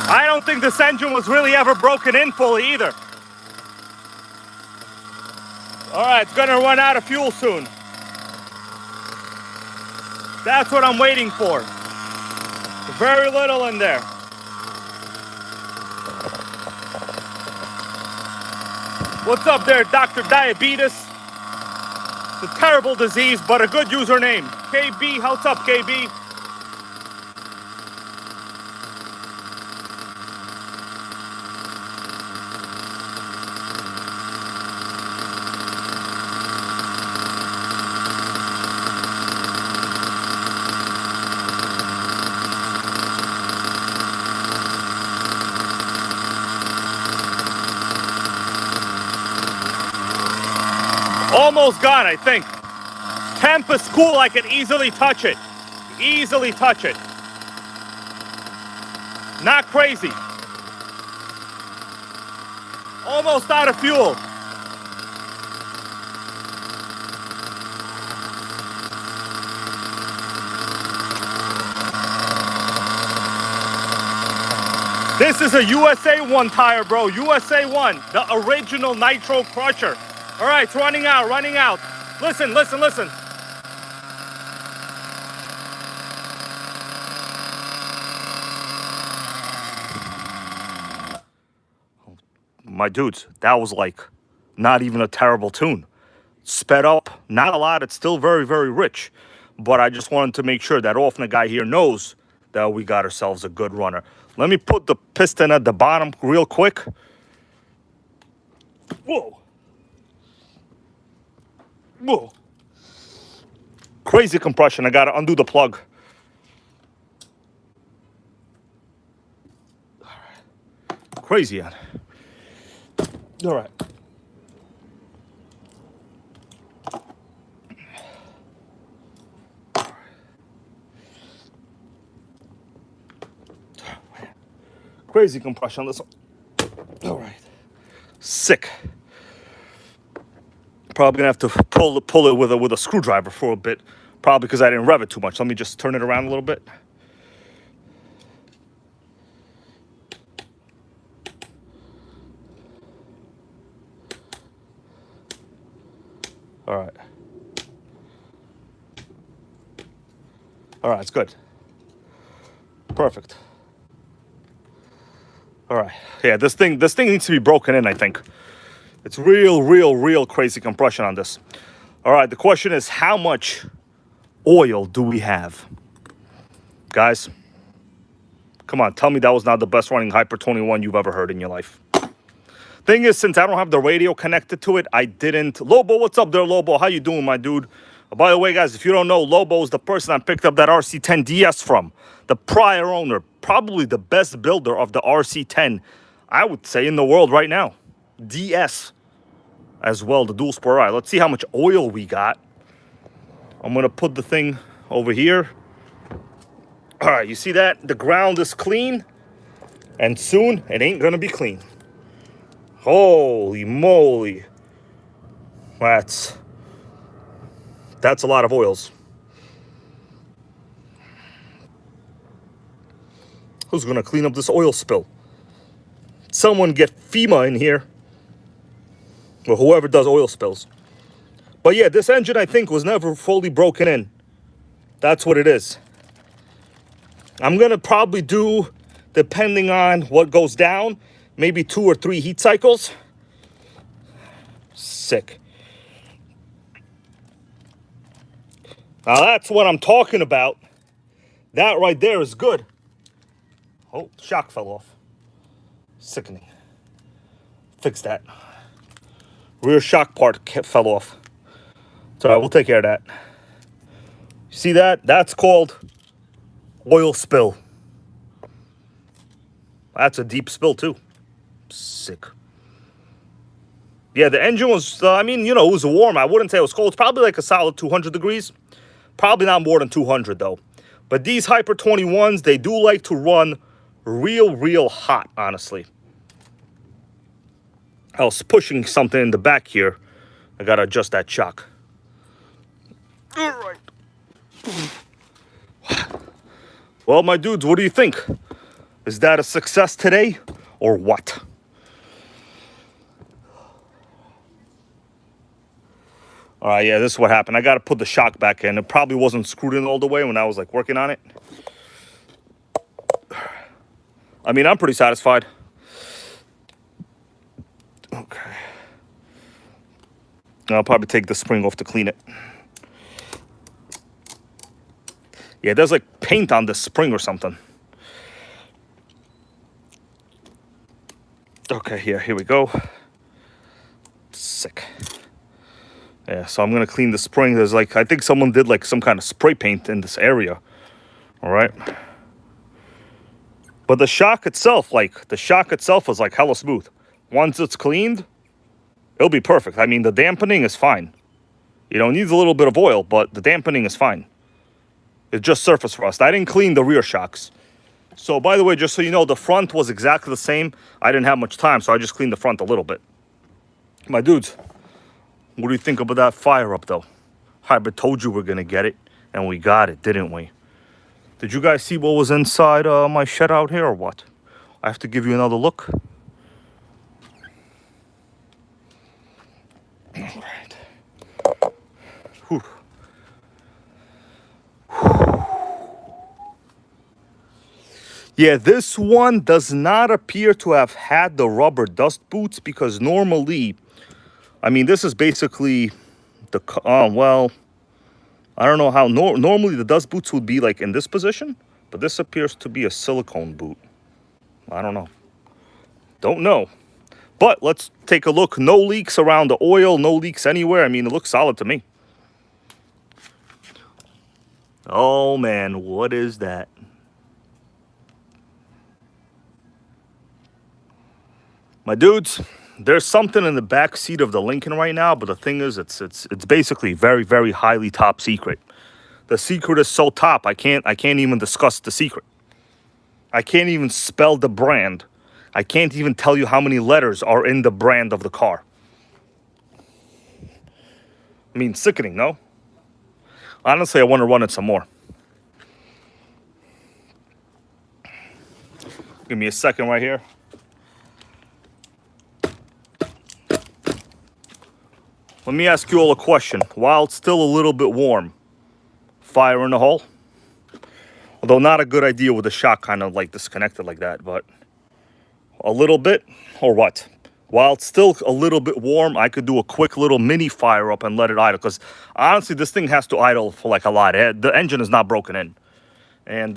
I don't think this engine was really ever broken in fully either. All right, it's gonna run out of fuel soon. That's what I'm waiting for. Very little in there. What's up there, Dr. Diabetes? It's a terrible disease, but a good username. KB, what's up, KB? Almost gone, I think. Temp is cool, I can easily touch it. Easily touch it. Not crazy. Almost out of fuel. This is a USA 1 tire, bro. USA 1, the original nitro crusher. All right, it's running out, running out. Listen, listen, listen. My dudes, that was like not even a terrible tune. Sped up, not a lot. It's still very, very rich. But I just wanted to make sure that Ofna guy here knows that we got ourselves a good runner. Let me put the piston at the bottom real quick. Whoa. Whoa. Crazy compression. I got to undo the plug. All right. Crazy, man. All right. Crazy compression on this one. All right. Sick. Probably gonna have to pull it with a screwdriver for a bit. Probably because I didn't rev it too much. Let me just turn it around a little bit. All right. All right, it's good. Perfect. All right. Yeah, this thing needs to be broken in, I think. It's real crazy compression on this. All right, the question is, how much oil do we have? Guys, come on, tell me that was not the best running Hyper 21 you've ever heard in your life. Thing is, since I don't have the radio connected to it, I didn't. Lobo, what's up there, Lobo? How you doing, my dude? By the way, guys, if you don't know, Lobo is the person I picked up that RC10 DS from. The prior owner, probably the best builder of the RC10, I would say, in the world right now. DS as well, the dual sport. All right, let's see how much oil we got. I'm going to put the thing over here. All right, you see that? The ground is clean, and soon it ain't going to be clean. Holy moly. That's a lot of oils. Who's going to clean up this oil spill? Someone get FEMA in here. Or whoever does oil spills. But yeah, this engine, I think, was never fully broken in. That's what it is. I'm going to probably do, depending on what goes down, maybe 2 or 3 heat cycles. Sick. Now that's what I'm talking about. That right there is good. Oh, shock fell off. Sickening. Fix that. Rear shock part fell off. It's all right, we'll take care of that. See that? That's called oil spill. That's a deep spill too. Sick. Yeah, the engine was, I mean, you know, it was warm. I wouldn't say it was cold. It's probably like a solid 200 degrees. Probably not more than 200 though. But these Hyper 21s, they do like to run real hot, honestly. I was pushing something in the back here. I gotta adjust that shock. All right. Well, my dudes, what do you think? Is that a success today or what? All right, yeah, this is what happened. I got to put the shock back in. It probably wasn't screwed in all the way when I was like working on it. I mean, I'm pretty satisfied. Okay. I'll probably take the spring off to clean it. Yeah, there's like paint on the spring or something. Okay, here we go. Sick. Yeah, so I'm going to clean the spring. There's like, I think someone did like some kind of spray paint in this area. All right. But the shock itself is like hella smooth. Once it's cleaned, it'll be perfect. I mean, the dampening is fine. You know, it needs a little bit of oil, but the dampening is fine. It's just surface rust. I didn't clean the rear shocks. So, by the way, just so you know, the front was exactly the same. I didn't have much time, so I just cleaned the front a little bit. My dudes, what do you think about that fire up, though? Hybrid told you we're going to get it, and we got it, didn't we? Did you guys see what was inside my shed out here, or what? I have to give you another look. All right. Whew. Yeah, this one does not appear to have had the rubber dust boots, because normally, I mean, this is basically the, well, I don't know how, normally the dust boots would be like in this position, but this appears to be a silicone boot. I don't know. Don't know. But let's take a look. No leaks around the oil, no leaks anywhere. I mean, it looks solid to me. Oh man, what is that? My dudes, there's something in the back seat of the Lincoln right now, but the thing is, it's basically very, very highly top secret. The secret is so top, I can't even discuss the secret. I can't even spell the brand. I can't even tell you how many letters are in the brand of the car. I mean, sickening, no? Honestly, I want to run it some more. Give me a second right here. Let me ask you all a question. While it's still a little bit warm, fire in the hole? Although not a good idea with the shock kind of like disconnected like that, but a little bit, or what? While it's still a little bit warm, I could do a quick little mini fire up and let it idle, because honestly, this thing has to idle for like a lot. The engine is not broken in. And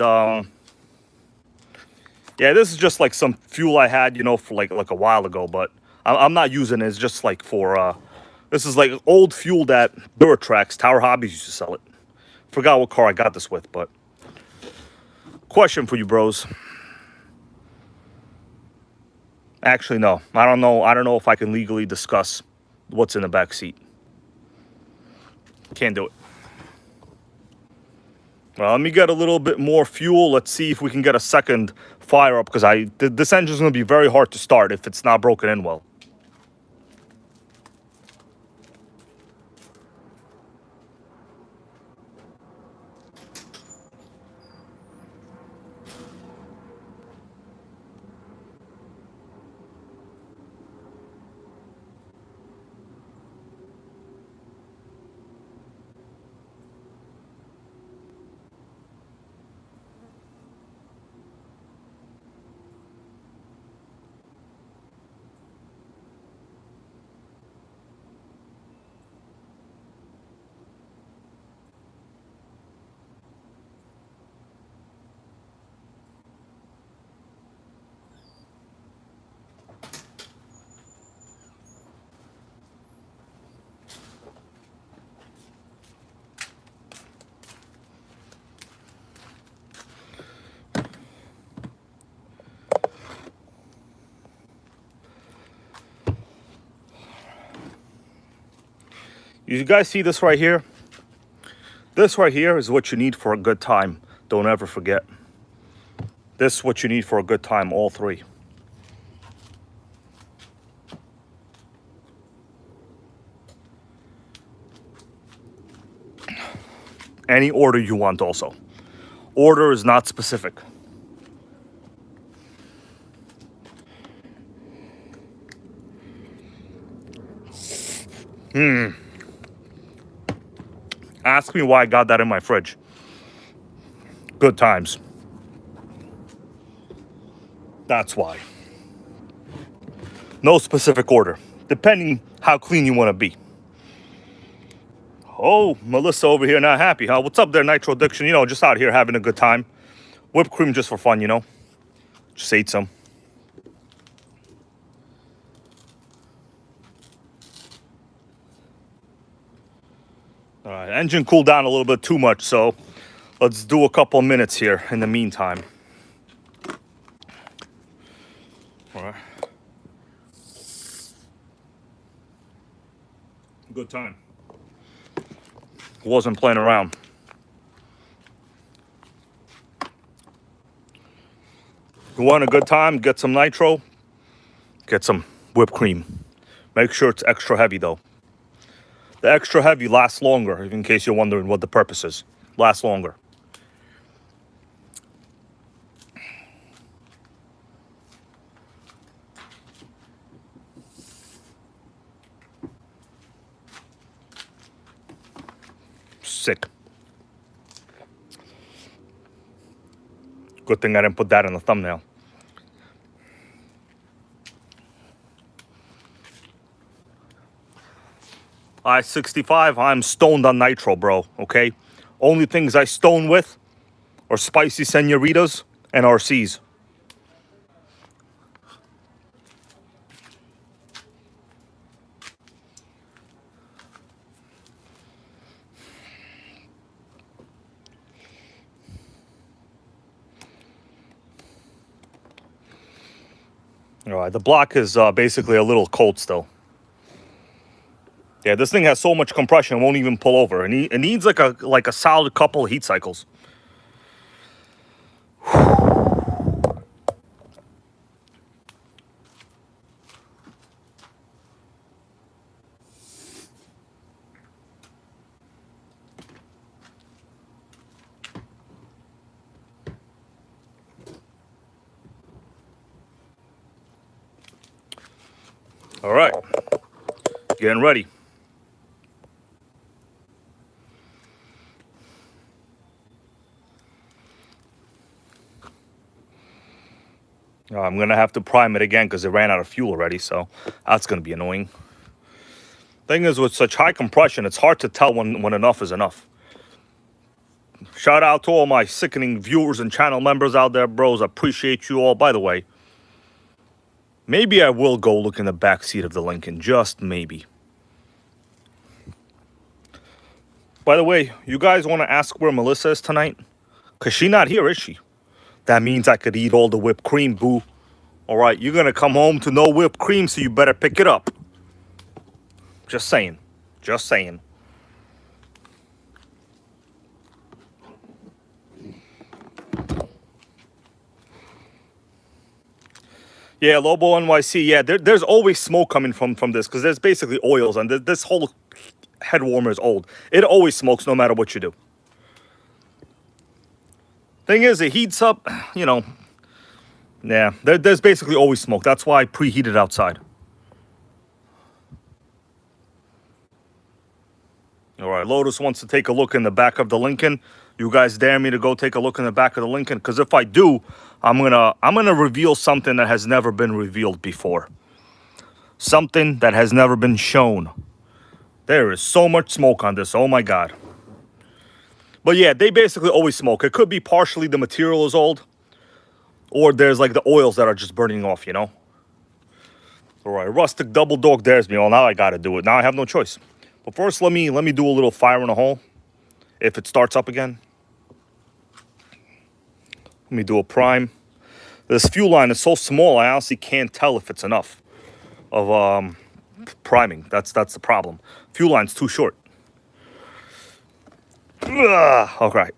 yeah, this is just like some fuel I had, you know, for like a while ago, but I'm not using it. It's just like for, this is like old fuel that Duratrax, Tower Hobbies used to sell it. Forgot what car I got this with, but question for you bros. Actually, no, I don't know. I don't know if I can legally discuss what's in the back seat. Can't do it. Well, let me get a little bit more fuel. Let's see if we can get a second fire up, because this engine is going to be very hard to start if it's not broken in well. You guys see this right here? This right here is what you need for a good time. Don't ever forget. This is what you need for a good time, all three. Any order you want also. Order is not specific. Ask me why I got that in my fridge. Good times. That's why. No specific order, depending how clean you want to be. Oh, Melissa over here not happy, huh? What's up there, Nitro Addiction? You know, just out here having a good time. Whipped cream just for fun, you know? Just ate some. All right, engine cooled down a little bit too much, so let's do a couple minutes here in the meantime. All right. Good time. Wasn't playing around. You want a good time, get some nitro, get some whipped cream. Make sure it's extra heavy though. The extra heavy lasts longer, in case you're wondering what the purpose is. Lasts longer. Sick. Good thing I didn't put that in the thumbnail. I-65, I'm stoned on nitro, bro, okay? Only things I stone with are spicy senoritas and RCs. All right, the block is basically a little cold still. Yeah, this thing has so much compression, it won't even pull over. It needs like a solid couple of heat cycles. All right, getting ready. I'm gonna have to prime it again because it ran out of fuel already, so that's gonna be annoying. Thing is, with such high compression, it's hard to tell when enough is enough. Shout out to all my sickening viewers and channel members out there, bros. I appreciate you all. By the way, maybe I will go look in the back seat of the Lincoln, just maybe. By the way, you guys want to ask where Melissa is tonight? Because she's not here, is she? That means I could eat all the whipped cream, boo. All right, you're going to come home to no whipped cream, so you better pick it up. Just saying. Just saying. Yeah, Lobo NYC. Yeah, there's always smoke coming from this because there's basically oils, and this whole head warmer is old. It always smokes no matter what you do. Thing is, it heats up, you know. Yeah, there's basically always smoke. That's why I preheat it outside. All right, Lotus wants to take a look in the back of the Lincoln. You guys dare me to go take a look in the back of the Lincoln? Because if I do, I'm gonna reveal something that has never been revealed before. Something that has never been shown. There is so much smoke on this. Oh my God. But yeah, they basically always smoke. It could be partially the material is old, or there's like the oils that are just burning off, you know? All right, rustic double dog dares me. Well, now I gotta do it. Now I have no choice. But first, let me do a little fire in a hole. If it starts up again. Let me do a prime. This fuel line is so small, I honestly can't tell if it's enough of priming. That's the problem. Fuel line's too short. Ugh, all right.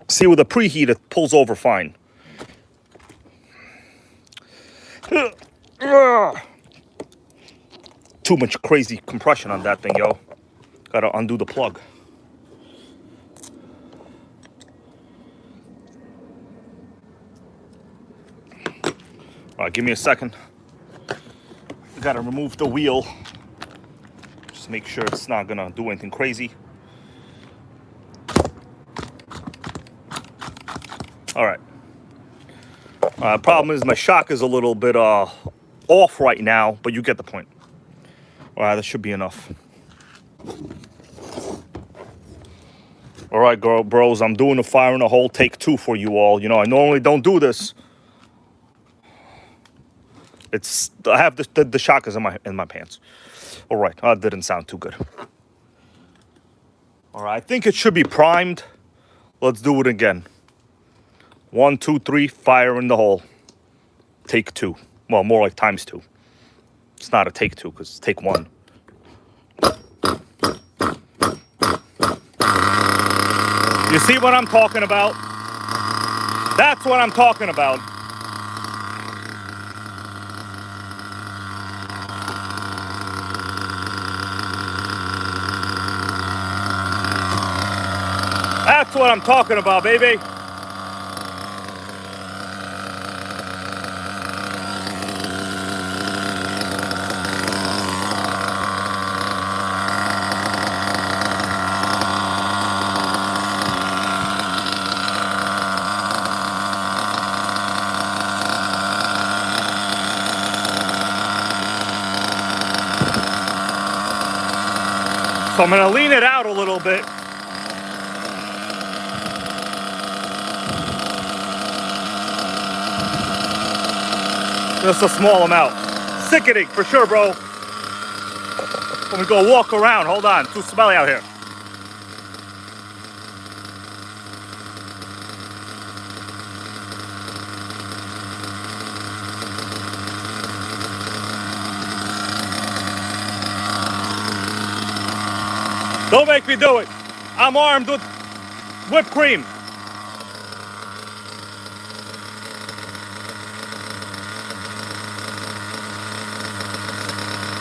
See, with the preheat, it pulls over fine. Ugh. Too much crazy compression on that thing, yo. Gotta undo the plug. All right, give me a second. Gotta remove the wheel. Just make sure it's not gonna do anything crazy. All right. Problem is my shock is a little bit off right now, but you get the point. All right, that should be enough. All right, bros, I'm doing the fire in a hole take 2 for you all. You know, I normally don't do this. I have the shock is in my pants. All right, that didn't sound too good. All right, I think it should be primed. Let's do it again. 1, 2, 3, fire in the hole. Take 2. Well, more like times 2. It's not a take 2 because it's take 1. You see what I'm talking about? That's what I'm talking about. That's what I'm talking about, baby. So I'm gonna lean it out a little bit. Just a small amount. Sickening for sure, bro. Let me go walk around. Hold on, too smelly out here. Don't make me do it. I'm armed with whipped cream.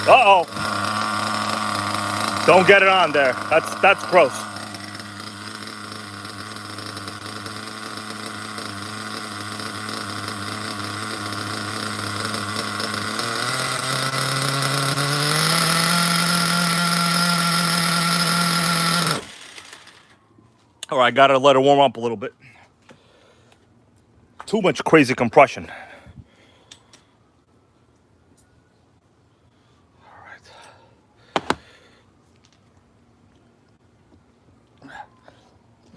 Uh-oh. Don't get it on there. That's gross. All right, gotta let it warm up a little bit. Too much crazy compression.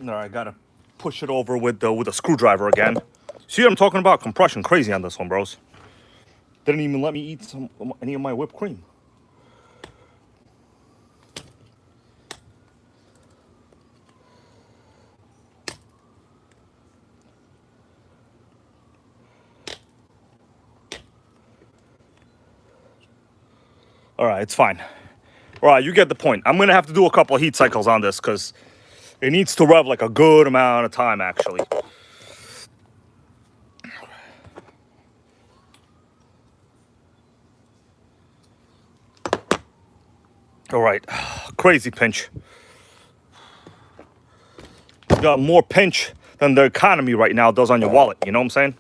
All right, gotta push it over with a screwdriver again. See what I'm talking about? Compression crazy on this one, bros. Didn't even let me eat any of my whipped cream. All right, it's fine. All right, you get the point. I'm gonna have to do a couple of heat cycles on this because it needs to rev like a good amount of time, actually. All right, crazy pinch. You got more pinch than the economy right now does on your wallet. You know what I'm saying?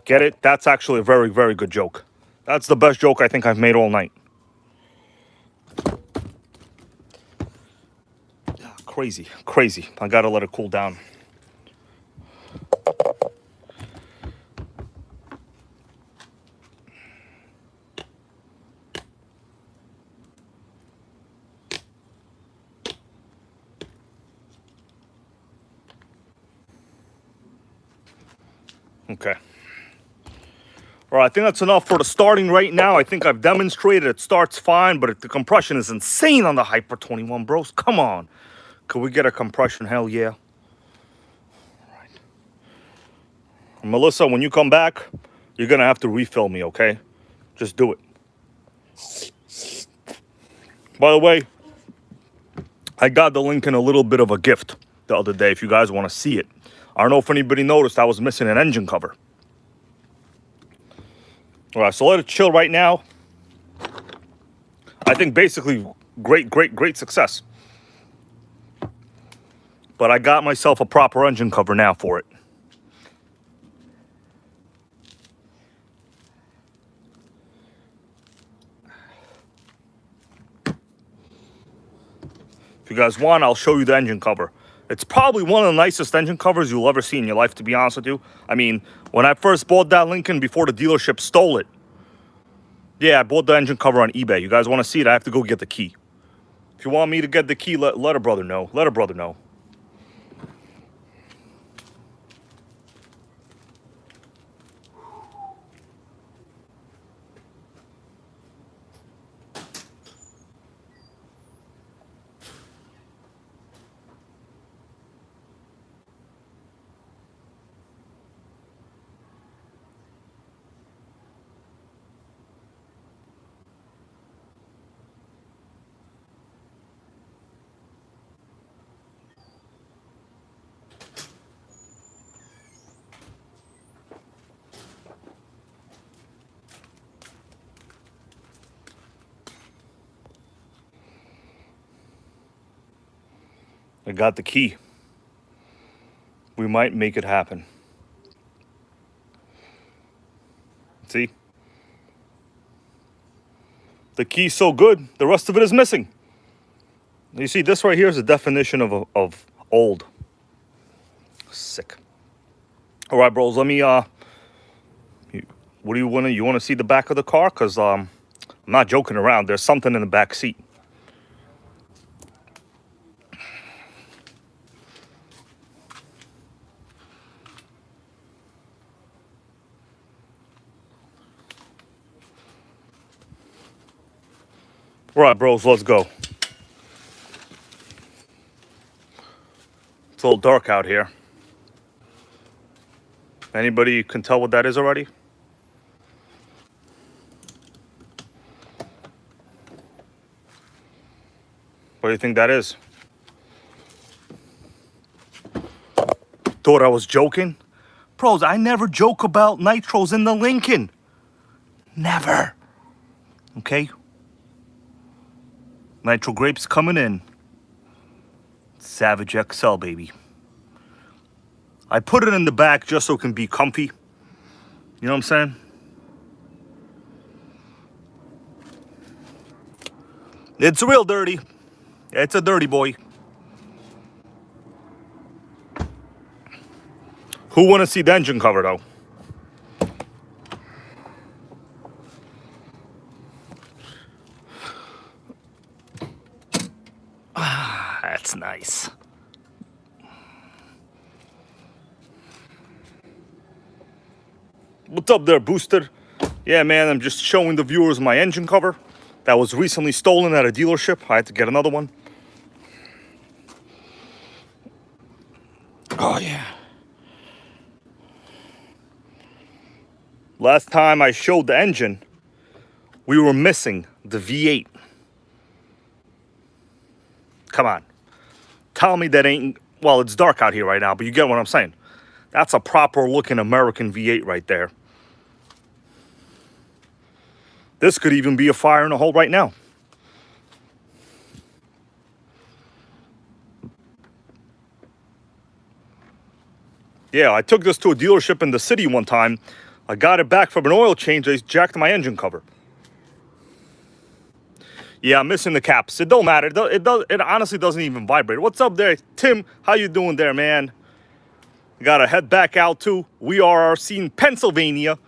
Get it? That's actually a very, very good joke. That's the best joke I think I've made all night. Crazy, crazy. I gotta let it cool down. Okay. All right, I think that's enough for the starting right now. I think I've demonstrated it starts fine, but the compression is insane on the Hyper 21, bros. Come on. Could we get a compression? Hell yeah. All right. Melissa, when you come back, you're going to have to refill me, okay? Just do it. By the way, I got the Lincoln a little bit of a gift the other day if you guys want to see it. I don't know if anybody noticed I was missing an engine cover. All right, so let it chill right now. I think basically great success. But I got myself a proper engine cover now for it. If you guys want, I'll show you the engine cover. It's probably one of the nicest engine covers you'll ever see in your life, to be honest with you. I mean, when I first bought that Lincoln before the dealership stole it, yeah, I bought the engine cover on eBay. You guys want to see it? I have to go get the key. If you want me to get the key, let a brother know. Let a brother know. I got the key. We might make it happen. See? The key's so good, the rest of it is missing. You see, this right here is the definition of old. Sick. All right, bros, let me, what do you want to see the back of the car? Because I'm not joking around. There's something in the back seat. All right, bros, let's go. It's a little dark out here. Anybody can tell what that is already? What do you think that is? Thought I was joking? Bros, I never joke about nitros in the Lincoln. Never. Okay? Nitro grapes coming in. Savage XL, baby. I put it in the back just so it can be comfy. You know what I'm saying? It's real dirty. It's a dirty boy. Who want to see the engine cover, though? That's nice. What's up there, Booster? Yeah, man, I'm just showing the viewers my engine cover that was recently stolen at a dealership. I had to get another one. Oh, yeah. Last time I showed the engine, we were missing the V8. Come on. Tell me that ain't... Well, it's dark out here right now, but you get what I'm saying. That's a proper looking American V8 right there. This could even be a fire in a hole right now. Yeah, I took this to a dealership in the city one time. I got it back from an oil change. They jacked my engine cover. Yeah, I'm missing the caps. It don't matter. It honestly doesn't even vibrate. What's up there, Tim? How you doing there, man? Gotta head back out too. We are seeing Pennsylvania.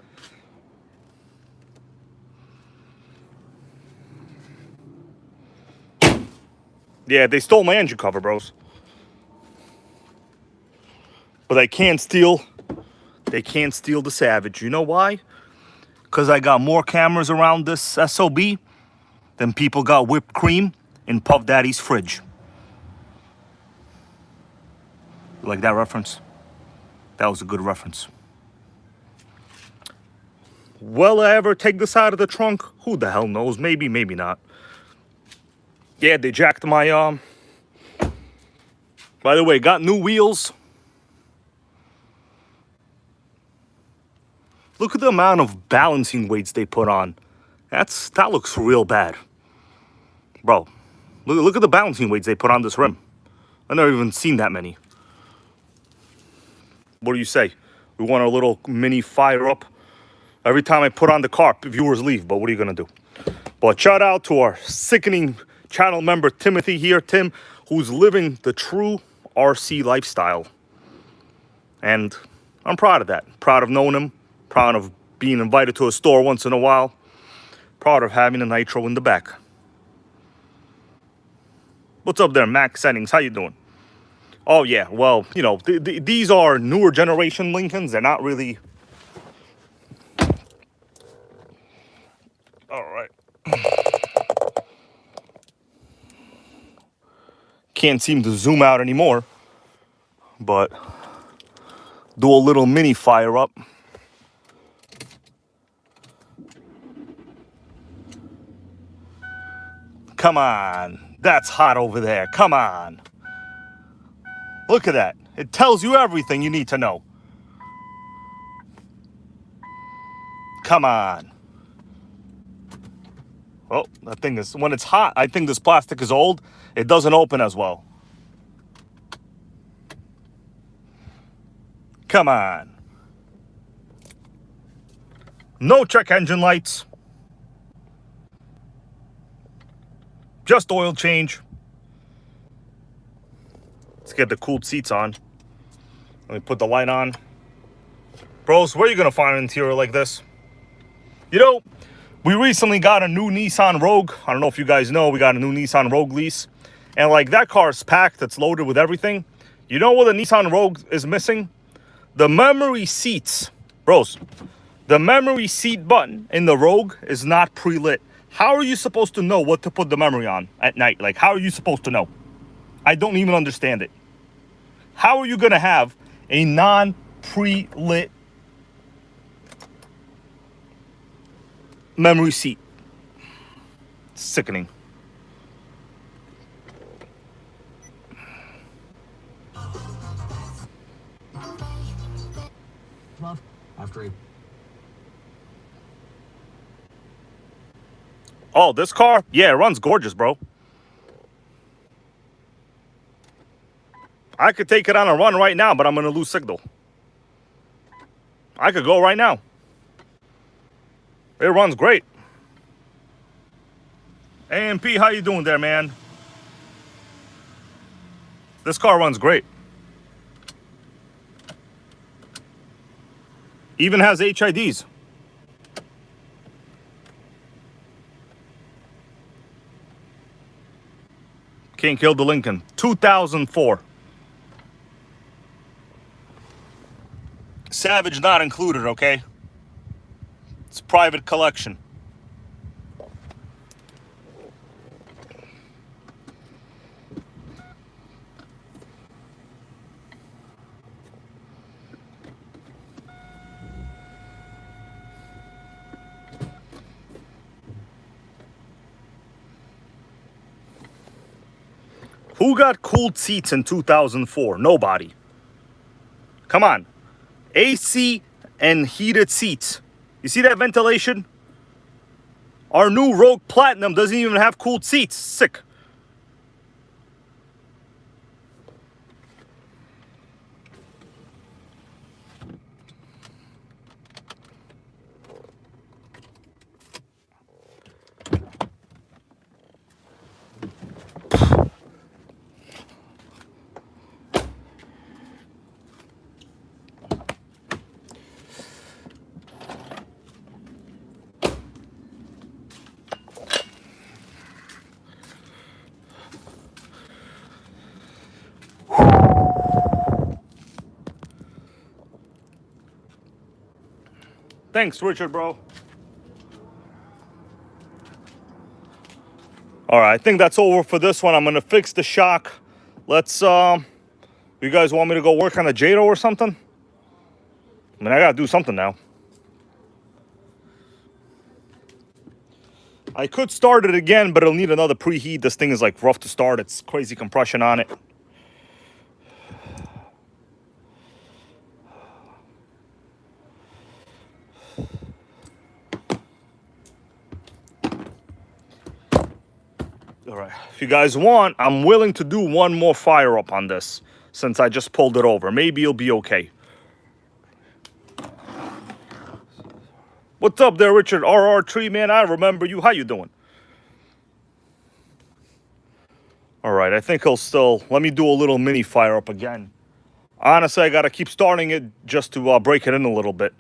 Yeah, they stole my engine cover, bros. But they can't steal the Savage. You know why? Because I got more cameras around this SOB than people got whipped cream in Puff Daddy's fridge. You like that reference? That was a good reference. Will I ever take this out of the trunk? Who the hell knows? Maybe, maybe not. Yeah, they jacked my, By the way, got new wheels. Look at the amount of balancing weights they put on. That looks real bad. Bro, look at the balancing weights they put on this rim. I've never even seen that many. What do you say? We want a little mini fire up. Every time I put on the car, viewers leave, but what are you gonna do? But shout out to our sickening channel member, Timothy here, Tim, who's living the true RC lifestyle. And I'm proud of that. Proud of knowing him. Proud of being invited to a store once in a while. Proud of having a nitro in the back. What's up there, Max Settings? How you doing? Oh, yeah. Well, you know, these are newer generation Lincolns. They're not really... All right. Can't seem to zoom out anymore. But do a little mini fire up. Come on. That's hot over there. Come on. Look at that. It tells you everything you need to know. Come on. Oh, that thing is... When it's hot, I think this plastic is old. It doesn't open as well. Come on. No check engine lights. Just oil change. Let's get the cooled seats on. Let me put the light on. Bros, where are you going to find an interior like this? You know, we recently got a new Nissan Rogue. I don't know if you guys know, we got a new Nissan Rogue lease. And like that car is packed, it's loaded with everything. You know what the Nissan Rogue is missing? The memory seats. Bros, the memory seat button in the Rogue is not pre-lit. How are you supposed to know what to put the memory on at night? Like, how are you supposed to know? I don't even understand it. How are you going to have a non-pre-lit memory seat? Sickening. After a Oh, this car? Yeah, it runs gorgeous, bro. I could take it on a run right now, but I'm going to lose signal. I could go right now. It runs great. AMP, how you doing there, man? This car runs great. Even has HIDs. Can't kill the Lincoln. 2004. Savage not included, okay? It's private collection. Who got cooled seats in 2004? Nobody. Come on. AC and heated seats. You see that ventilation? Our new Rogue Platinum doesn't even have cooled seats. Sick. Thanks, Richard, bro. All right, I think that's over for this one. I'm gonna fix the shock. Let's, you guys want me to go work on the Jado or something? I mean, I gotta do something now. I could start it again, but it'll need another preheat. This thing is like rough to start. It's crazy compression on it. All right, if you guys want, I'm willing to do one more fire up on this since I just pulled it over. Maybe it'll be okay. What's up there, Richard? RR3, man, I remember you. How you doing? All right, I think he'll still... Let me do a little mini fire up again. Honestly, I got to keep starting it just to break it in a little bit.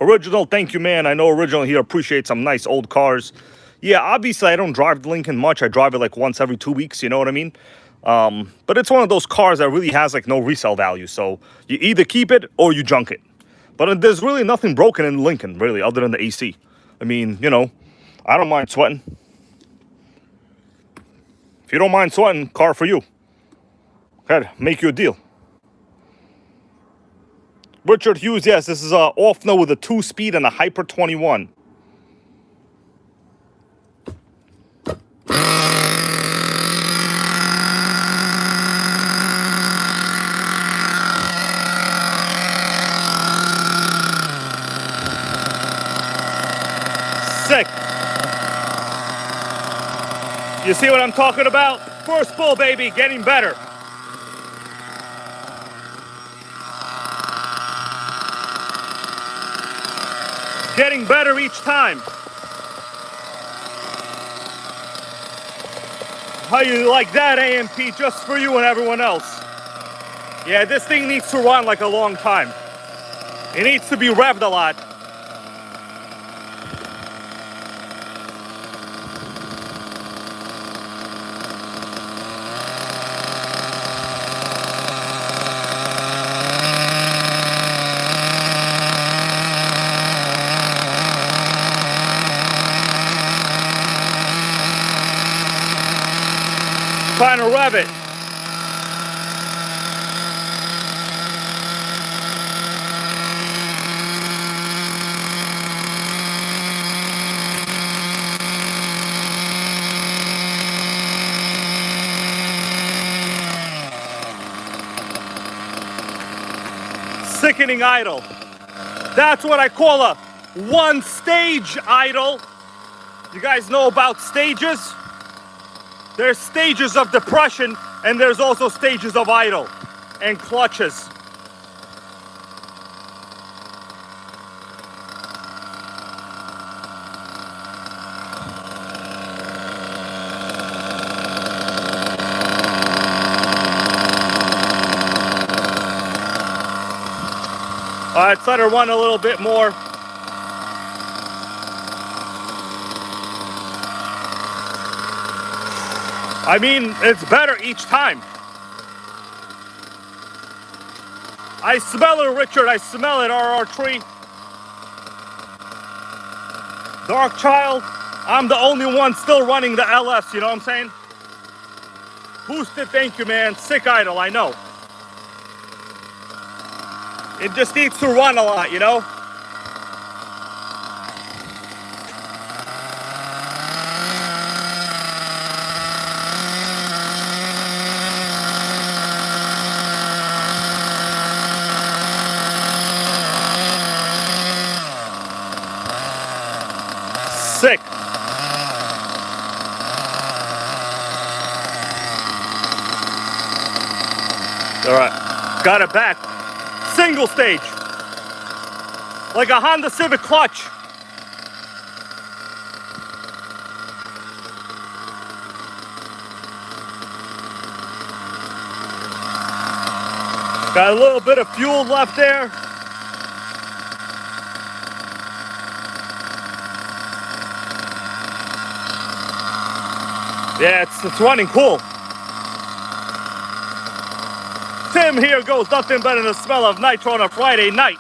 Original, thank you, man. I know Original here appreciates some nice old cars. Yeah, obviously, I don't drive the Lincoln much. I drive it like once every 2 weeks, you know what I mean? But it's one of those cars that really has like no resale value. So you either keep it or you junk it. But there's really nothing broken in Lincoln, really, other than the AC. I mean, you know, I don't mind sweating. If you don't mind sweating, car for you. Gotta make you a deal. Richard Hughes, yes, this is a Ofna with a 2-speed and a Hyper 21. Sick. You see what I'm talking about? First pull, baby, getting better. Getting better each time. How you like that, AMP? Just for you and everyone else. Yeah, this thing needs to run like a long time. It needs to be revved a lot. Trying to rev it. Sickening idle. That's what I call a one-stage idle. You guys know about stages? There's stages of depression, and there's also stages of idle and clutches. All right, let's let her run a little bit more. I mean, it's better each time. I smell it, Richard. I smell it, RR3. Dark Child, I'm the only one still running the LS, you know what I'm saying? Boosted, thank you, man. Sick idle, I know. It just needs to run a lot, you know? Sick. All right, got it back. Single stage. Like a Honda Civic clutch. Got a little bit of fuel left there. Yeah, it's running cool. Tim here goes, nothing better than the smell of nitro on a Friday night.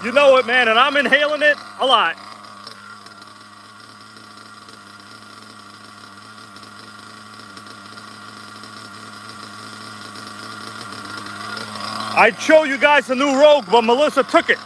You know it, man, and I'm inhaling it a lot. I'd show you guys a new Rogue, but Melissa took it.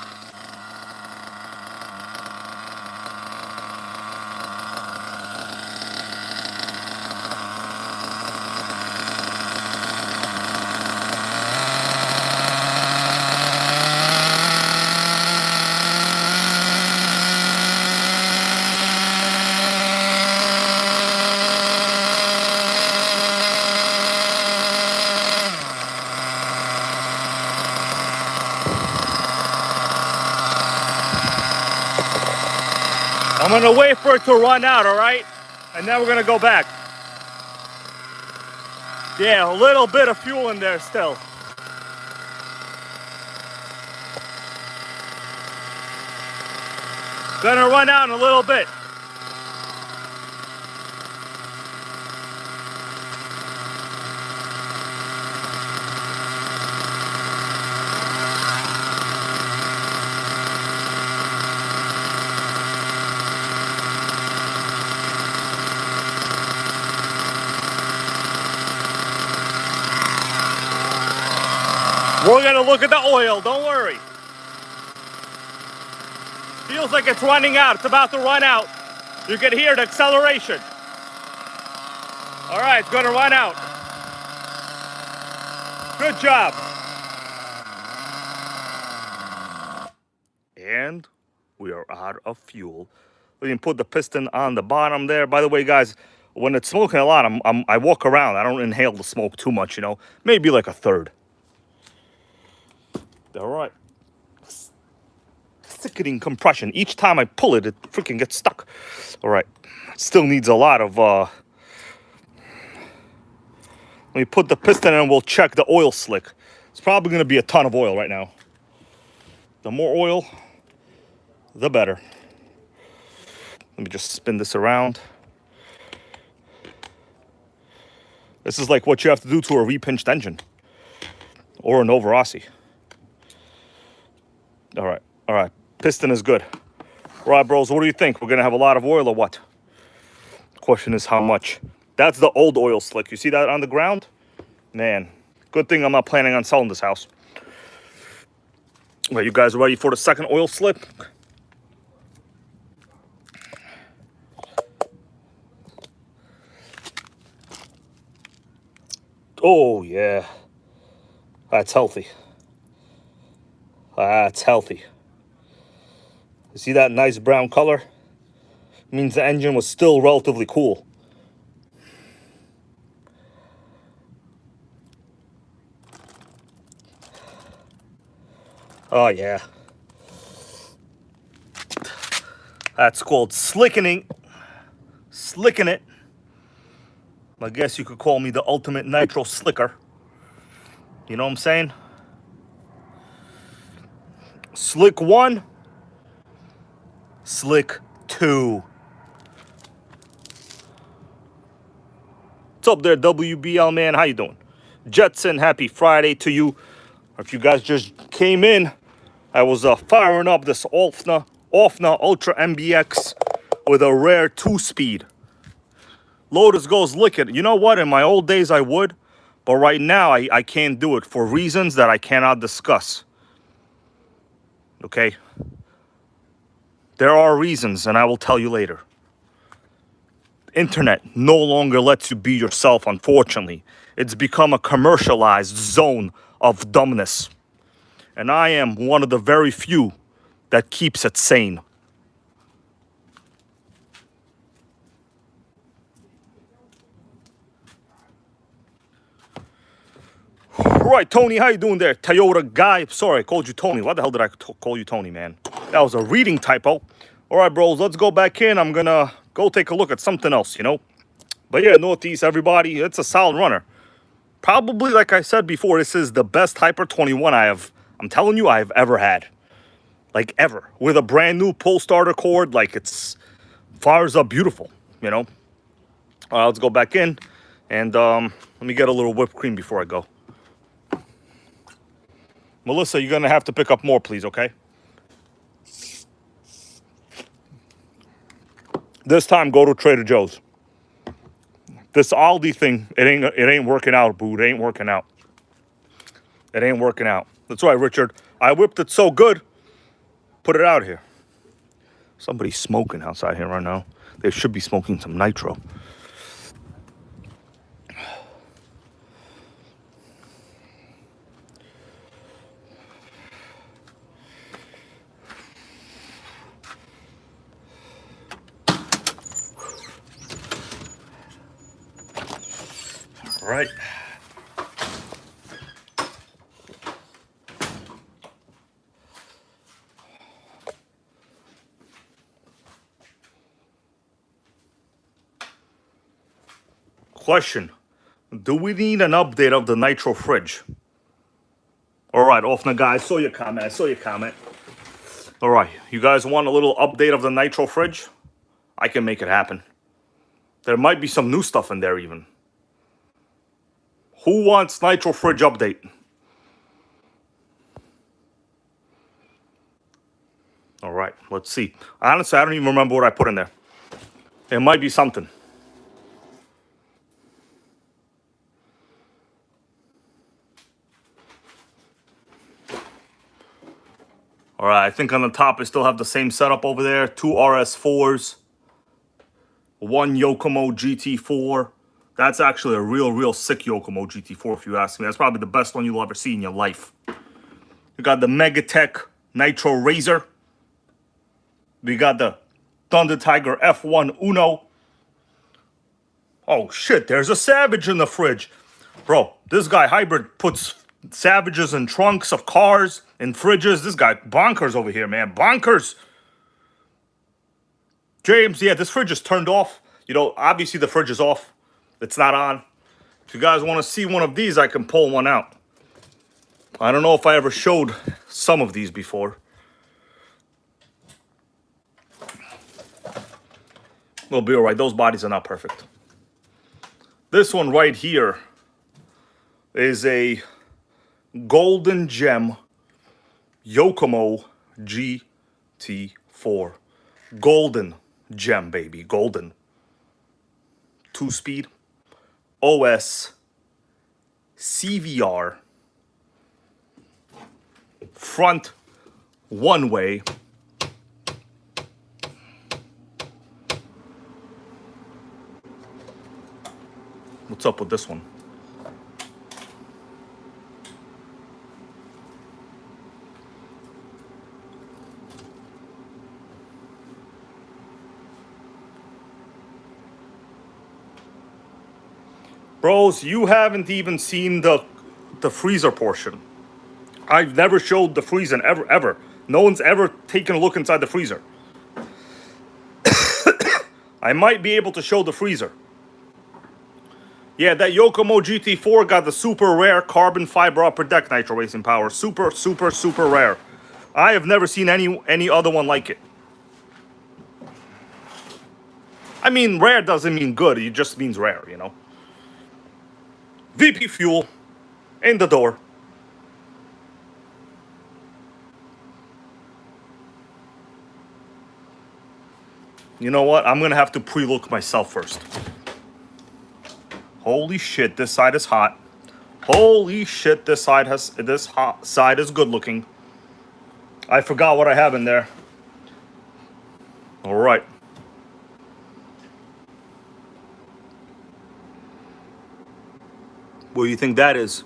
I'm gonna wait for it to run out, all right? And then we're gonna go back. Yeah, a little bit of fuel in there still. Gonna run out in a little bit. We're gonna look at the oil, don't worry. Feels like it's running out, it's about to run out. You can hear the acceleration. All right, it's gonna run out. Good job. And we are out of fuel. We can put the piston on the bottom there. By the way, guys, when it's smoking a lot, I walk around. I don't inhale the smoke too much, you know. Maybe like a third. All right. sickening compression. Each time I pull it, it freaking gets stuck. All right. Still needs a lot of... Let me put the piston in and we'll check the oil slick. It's probably going to be a ton of oil right now. The more oil, the better. Let me just spin this around. This is like what you have to do to a repinched engine. Or an Overossi. All right. Piston is good. All right, bros, what do you think? We're going to have a lot of oil or what? Question is how much. That's the old oil slick. You see that on the ground? Man, good thing I'm not planning on selling this house. Well, you guys ready for the second oil slip? Oh, yeah. That's healthy. That's healthy. You see that nice brown color? It means the engine was still relatively cool. Oh, yeah. That's called slickening. Slicking it. I guess you could call me the ultimate nitro slicker. You know what I'm saying? Slick 1. Slick 2. What's up there, WBL man? How you doing? Jetson, happy Friday to you. If you guys just came in, I was firing up this Ofna Ultra MBX with a rare 2-speed. Lotus goes, lick it. You know what? In my old days, I would. But right now, I can't do it for reasons that I cannot discuss. Okay? There are reasons, and I will tell you later. Internet no longer lets you be yourself, unfortunately. It's become a commercialized zone of dumbness. And I am one of the very few that keeps it sane. Right, Tony, how you doing there? Toyota guy. Sorry, I called you Tony. Why the hell did I call you Tony, man? That was a reading typo. All right, bros, let's go back in. I'm going to go take a look at something else, you know? But yeah, Northeast, everybody, it's a solid runner. Probably, like I said before, this is the best Hyper 21 I'm telling you, I've ever had. Like, ever. With a brand new pull starter cord, like, it's fires up beautiful, you know? All right, let's go back in. And let me get a little whipped cream before I go. Melissa, you're going to have to pick up more, please, okay? This time, go to Trader Joe's. This Aldi thing, it ain't working out, boo. It ain't working out. It ain't working out. That's right, Richard. I whipped it so good, put it out here. Somebody's smoking outside here right now. They should be smoking some nitro. All right. Question. Do we need an update of the nitro fridge? All right, Ofna guy, I saw your comment. All right, you guys want a little update of the nitro fridge? I can make it happen. There might be some new stuff in there even. Who wants nitro fridge update? All right, let's see. Honestly, I don't even remember what I put in there. It might be something. All right, I think on the top I still have the same setup over there. 2 RS4s. 1 Yokomo GT4. That's actually a real sick Yokomo GT4 if you ask me. That's probably the best one you'll ever see in your life. We got the Megatech Nitro Razor. We got the Thunder Tiger F1 Uno. Oh shit, there's a Savage in the fridge. Bro, this guy Hybrid puts Savages and trunks of cars and fridges. This guy bonkers over here, man. Bonkers. James, yeah, this fridge is turned off. You know, obviously the fridge is off. It's not on. If you guys want to see one of these, I can pull one out. I don't know if I ever showed some of these before. We'll be all right. Those bodies are not perfect. This one right here is a golden gem Yokomo GT4. Golden gem, baby. Golden. 2-speed. OS. CVR. Front one-way. What's up with this one? Bros, you haven't even seen the freezer portion. I've never showed the freezer ever. No one's ever taken a look inside the freezer. I might be able to show the freezer. Yeah, that Yokomo GT4 got the super rare carbon fiber upper deck nitro racing power. Super, super, super rare. I have never seen any other one like it. I mean, rare doesn't mean good. It just means rare, you know. VP fuel in the door. You know what? I'm gonna have to pre-look myself first. Holy shit, this side is hot. Holy shit, this side is good looking. I forgot what I have in there. All right. What do you think that is?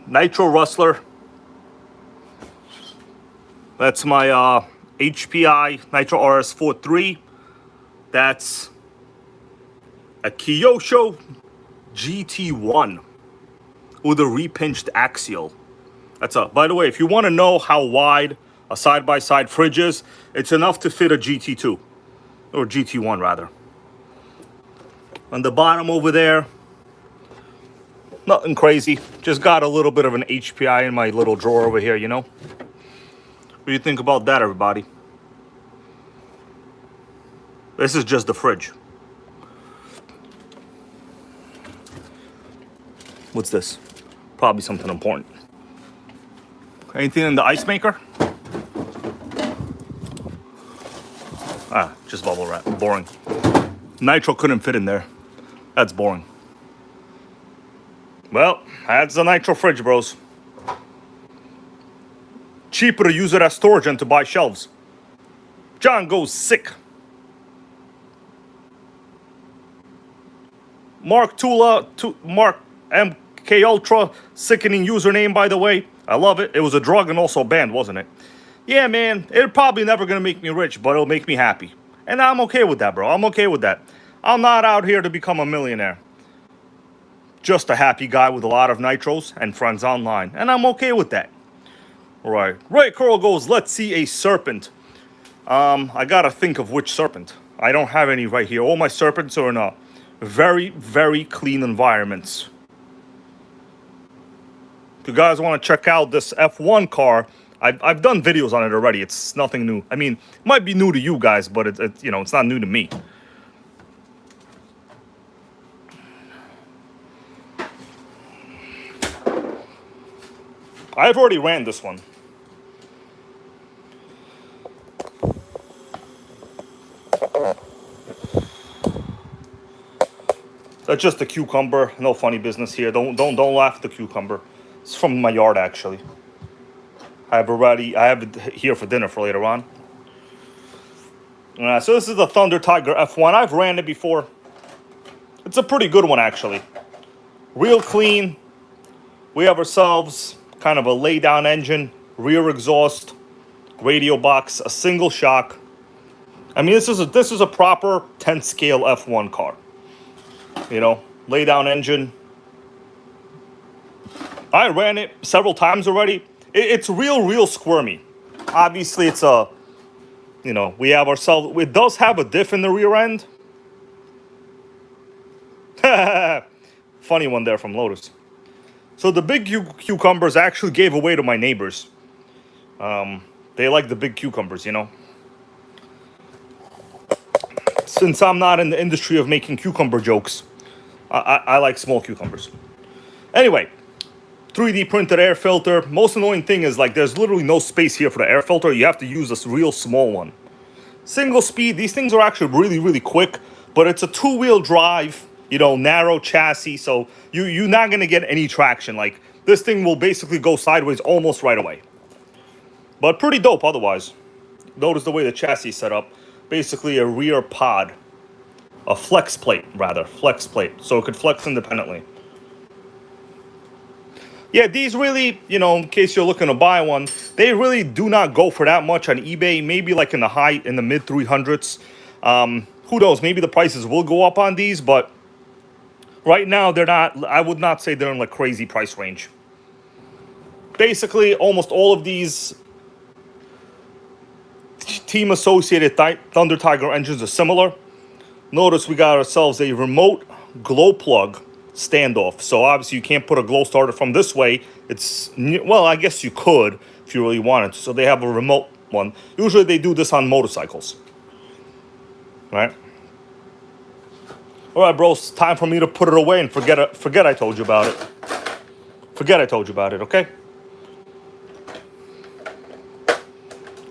Nitro Rustler. That's my HPI Nitro RS43. That's a Kyosho GT1 with a repinched axial. That's a. By the way, if you want to know how wide a side-by-side fridge is, it's enough to fit a GT2 or GT1 rather. On the bottom over there, nothing crazy. Just got a little bit of an HPI in my little drawer over here, you know. What do you think about that, everybody? This is just the fridge. What's this? Probably something important. Anything in the ice maker? Ah, just bubble wrap. Boring. Nitro couldn't fit in there. That's boring. Well, that's the Nitro fridge, bros. Cheaper to use it as storage than to buy shelves. John goes sick. Mark MK Ultra, sickening username, by the way. I love it. It was a drug and also banned, wasn't it? Yeah, man, it's probably never gonna make me rich, but it'll make me happy. And I'm okay with that, bro. I'm okay with that. I'm not out here to become a millionaire. Just a happy guy with a lot of nitros and friends online. And I'm okay with that. All right. Ray Curl goes, let's see a serpent. I gotta think of which serpent. I don't have any right here. All my serpents are in very, very clean environments. If you guys want to check out this F1 car, I've done videos on it already. It's nothing new. I mean, it might be new to you guys, but it's you know, it's not new to me. I've already ran this one. That's just a cucumber. No funny business here. Don't laugh at the cucumber. It's from my yard actually. I have it here for dinner for later on. So this is the Thunder Tiger F1. I've ran it before. It's a pretty good one actually. Real clean. We have ourselves kind of a lay down engine, rear exhaust, radio box, a single shock. I mean, this is a proper 10 scale F1 car. You know, lay down engine. I ran it several times already. It's real squirmy. Obviously, it's a, we have ourselves, it does have a diff in the rear end. Funny one there from Lotus. So the big cucumbers actually gave away to my neighbors. They like the big cucumbers, Since I'm not in the industry of making cucumber jokes, I like small cucumbers. Anyway, 3D printed air filter. Most annoying thing is like there's literally no space here for the air filter. You have to use this real small one. Single speed. These things are actually really quick, but it's a two-wheel drive, narrow chassis, so you're not gonna get any traction. Like this thing will basically go sideways almost right away. But pretty dope otherwise. Notice the way the chassis is set up. Basically a rear pod. A flex plate, so it could flex independently. Yeah, these really, in case you're looking to buy one, they really do not go for that much on eBay. Maybe like in the mid 300s. Who knows? Maybe the prices will go up on these, but right now they're not. I would not say they're in like crazy price range. Basically, almost all of these team associated Thunder Tiger engines are similar. Notice we got ourselves a remote glow plug standoff. So obviously you can't put a glow starter from this way. Well, I guess you could if you really wanted to. So they have a remote one. Usually they do this on motorcycles. Right? All right, bro, it's time for me to put it away and forget I told you about it. Forget I told you about it, okay?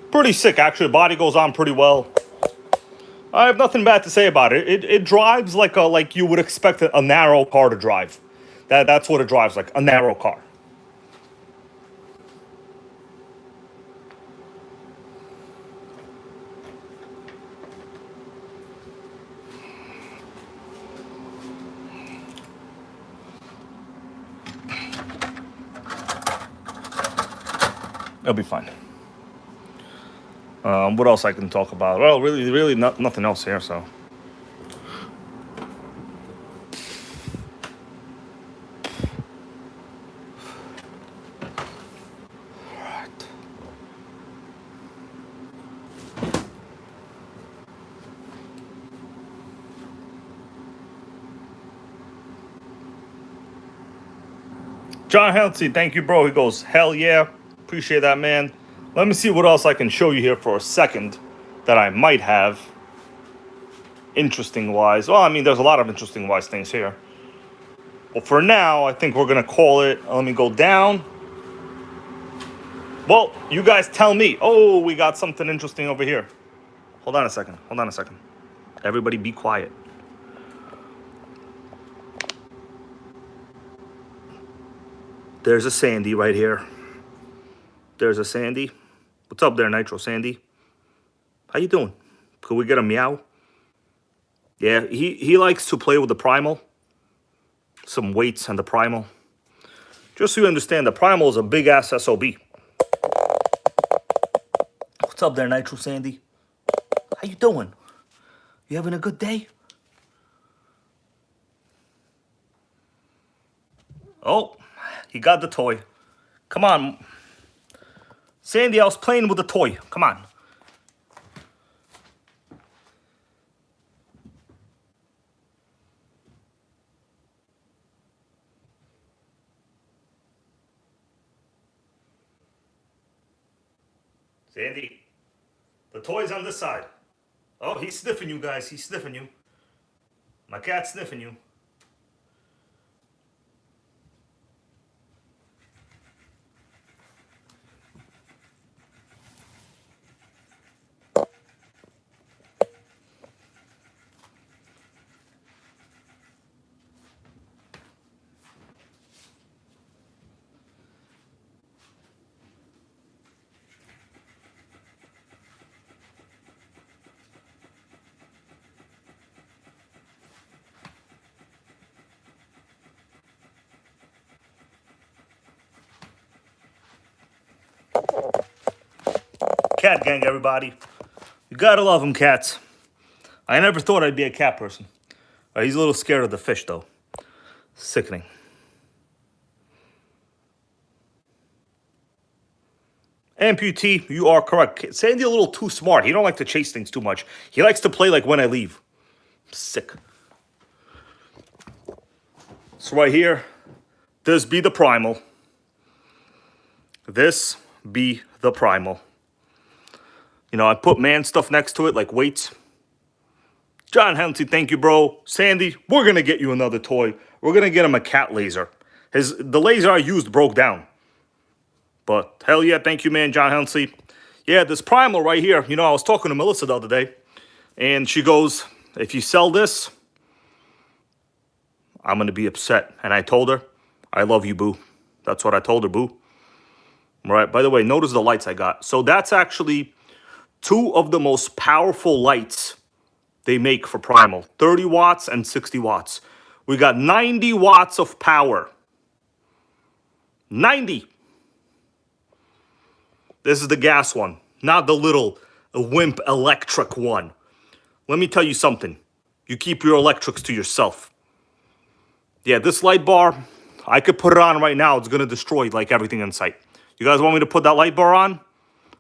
Pretty sick, actually. Body goes on pretty well. I have nothing bad to say about it. It drives like you would expect a narrow car to drive. That's what it drives like, a narrow car. It'll be fine. What else I can talk about? Well, really nothing else here, so. John Helsey, thank you, bro. He goes, hell yeah. Appreciate that, man. Let me see what else I can show you here for a second that I might have. Interesting-wise. Well, I mean, there's a lot of interesting-wise things here. Well, for now, I think we're going to call it. Let me go down. Well, you guys tell me. Oh, we got something interesting over here. Hold on a second. Everybody be quiet. There's a Sandy right here. There's a Sandy. What's up there, Nitro Sandy? How you doing? Could we get a meow? Yeah, he likes to play with the Primal. Some weights on the Primal. Just so you understand, the Primal is a big-ass SOB. What's up there, Nitro Sandy? How you doing? You having a good day? Oh, he got the toy. Come on. Sandy, I was playing with the toy. Come on. Sandy, the toy's on this side. Oh, he's sniffing you guys. He's sniffing you. My cat's sniffing you. Cat gang, everybody. You gotta love them, cats. I never thought I'd be a cat person. He's a little scared of the fish, though. Sickening. Amputee, you are correct. Sandy a little too smart. He don't like to chase things too much. He likes to play like when I leave. Sick. So right here, this be the primal. This be the primal. You know, I put man stuff next to it, like weights. John Hensey, thank you, bro. Sandy, we're going to get you another toy. We're going to get him a cat laser. The laser I used broke down. But hell yeah, thank you, man, John Hensey. Yeah, this primal right here. You know, I was talking to Melissa the other day. And she goes, if you sell this, I'm going to be upset. And I told her, I love you, boo. That's what I told her, boo. All right, by the way, notice the lights I got. So that's actually two of the most powerful lights they make for primal. 30 watts and 60 watts. We got 90 watts of power. 90. This is the gas one, not the little wimp electric one. Let me tell you something. You keep your electrics to yourself. Yeah, this light bar, I could put it on right now. It's going to destroy like everything in sight. You guys want me to put that light bar on?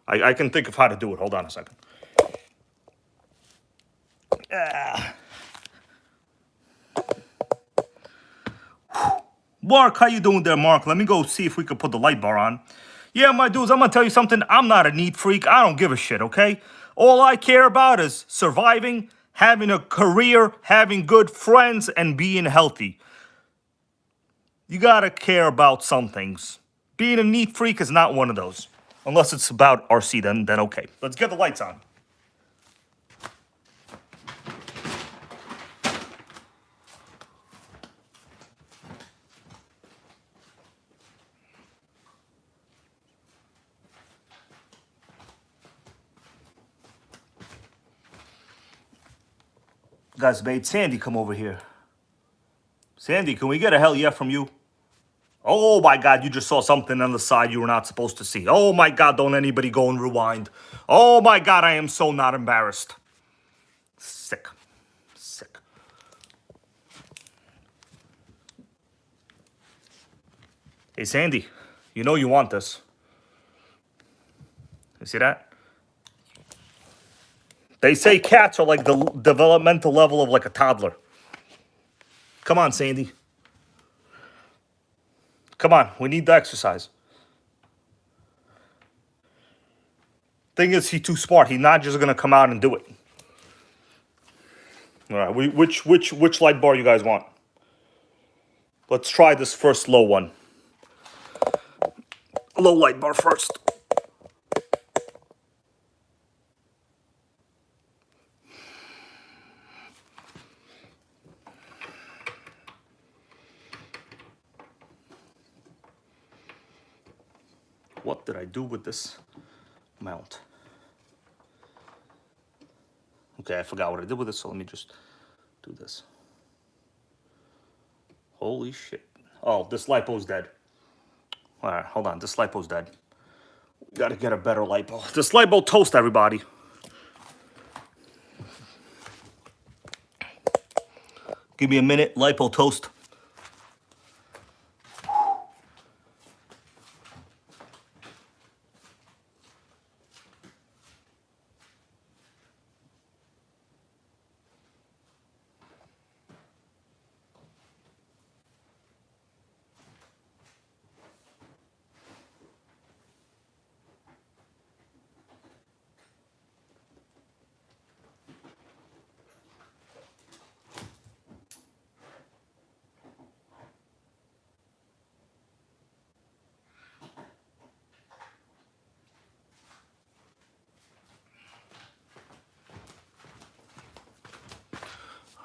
I can think of how to do it. Hold on a second. Mark, how you doing there, Mark? Let me go see if we could put the light bar on. Yeah, my dudes, I'm going to tell you something. I'm not a neat freak. I don't give a shit, okay? All I care about is surviving, having a career, having good friends, and being healthy. You got to care about some things. Being a neat freak is not one of those. Unless it's about RC, then okay. Let's get the lights on. Guys, made Sandy come over here. Sandy, can we get a hell yeah from you? Oh my God, you just saw something on the side you were not supposed to see. Oh my God, don't anybody go and rewind. Oh my God, I am so not embarrassed. Sick. Sick. Hey, Sandy, you know you want this. You see that? They say cats are like the developmental level of like a toddler. Come on, Sandy. Come on, we need the exercise. Thing is, he's too smart. He's not just gonna come out and do it. All right, which light bar you guys want? Let's try this first low one. Low light bar first. What did I do with this mount? Okay, I forgot what I did with it, so let me just do this. Holy shit. Oh, this lipo's dead. All right, hold on. This lipo's dead. We gotta get a better lipo. This lipo toast, everybody. Give me a minute. Lipo toast.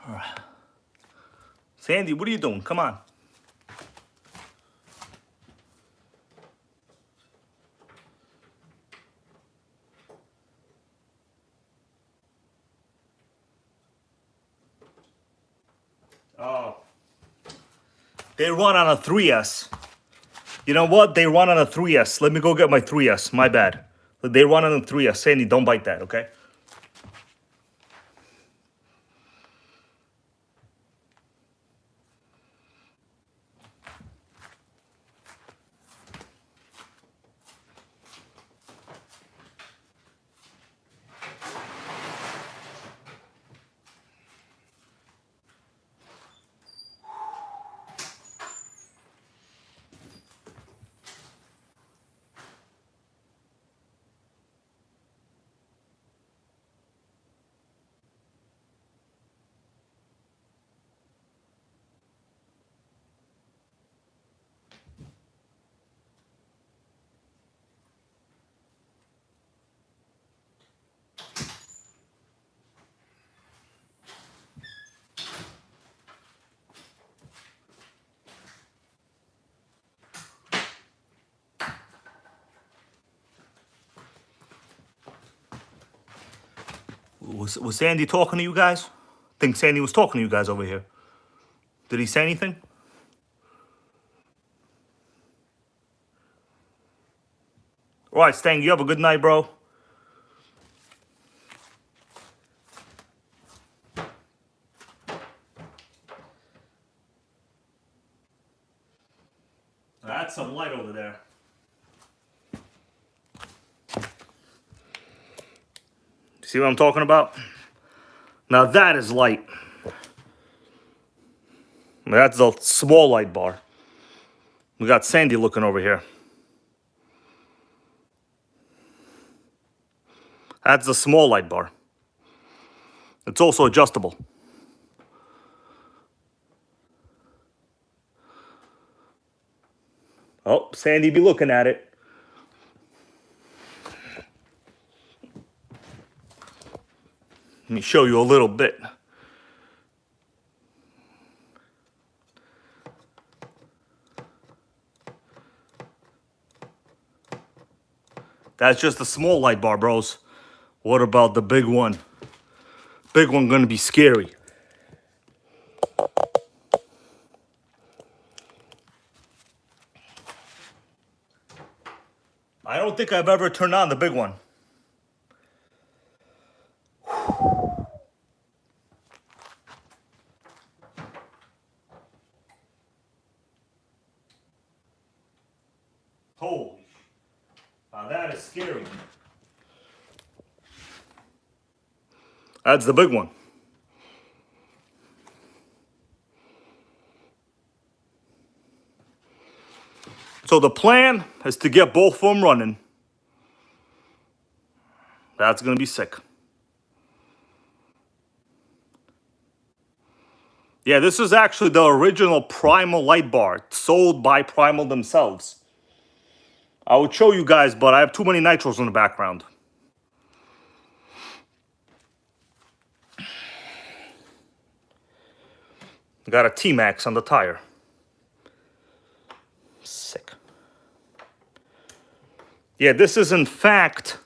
All right. Sandy, what are you doing? Come on. Oh. They run on a 3S. You know what? They run on a 3S. Let me go get my 3S. My bad. They run on a 3S. Sandy, don't bite that, okay? Was Sandy talking to you guys? I think Sandy was talking to you guys over here. Did he say anything? All right, Stang, you have a good night, bro. That's some light over there. See what I'm talking about? Now that is light. That's a small light bar. We got Sandy looking over here. That's a small light bar. It's also adjustable. Oh, Sandy be looking at it. Let me show you a little bit. That's just a small light bar, bros. What about the big one? Big one gonna be scary. I don't think I've ever turned on the big one. Holy, now that is scary. That's the big one. So the plan is to get both of them running. That's gonna be sick. Yeah, this is actually the original Primal light bar sold by Primal themselves. I would show you guys, but I have too many nitros in the background. Got a T-Max on the tire. Sick. Yeah, this is in fact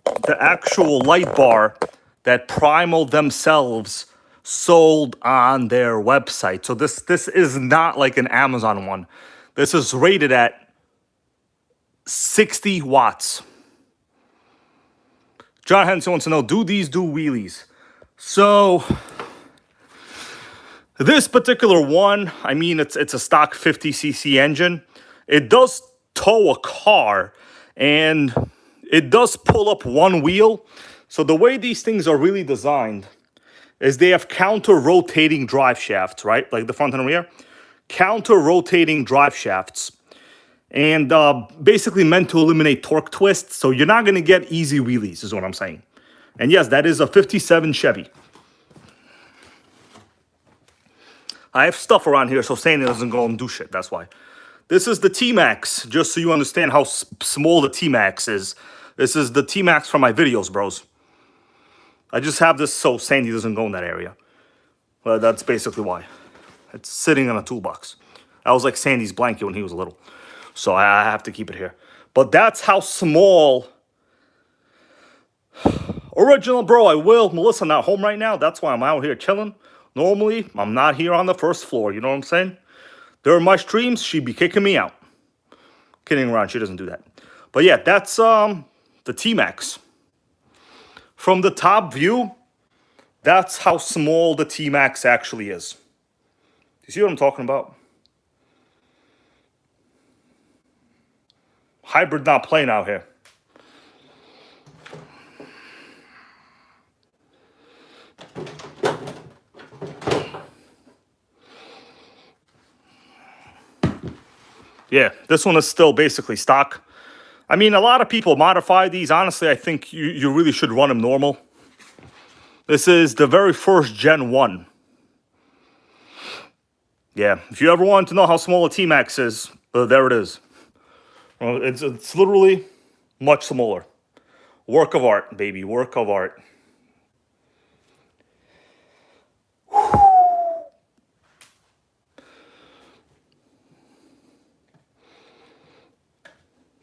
the actual light bar that Primal themselves sold on their website. So this is not like an Amazon one. This is rated at 60 watts. John Henson wants to know, do these do wheelies? So this particular one, I mean, it's a stock 50cc engine. It does tow a car, and it does pull up one wheel. So the way these things are really designed is they have counter-rotating drive shafts, right? Like the front and rear. Counter-rotating drive shafts. And basically meant to eliminate torque twists. So you're not going to get easy wheelies, is what I'm saying. And yes, that is a 57 Chevy. I have stuff around here so Sandy doesn't go and do shit. That's why. This is the T-Max, just so you understand how small the T-Max is. This is the T-Max from my videos, bros. I just have this so Sandy doesn't go in that area. Well, that's basically why. It's sitting in a toolbox. That was like Sandy's blanket when he was little. So I have to keep it here. But that's how small. Original, bro, I will. Melissa not home right now. That's why I'm out here chilling. Normally, I'm not here on the first floor. You know what I'm saying? During my streams, she'd be kicking me out. Kidding around, she doesn't do that. But yeah, that's the T-Max. From the top view, that's how small the T-Max actually is. You see what I'm talking about? Hybrid not playing out here. Yeah, this one is still basically stock. I mean, a lot of people modify these. Honestly, I think you really should run them normal. This is the very first Gen 1. Yeah, if you ever wanted to know how small a T-Max is, there it is. Well, it's literally much smaller. Work of art, baby, work of art.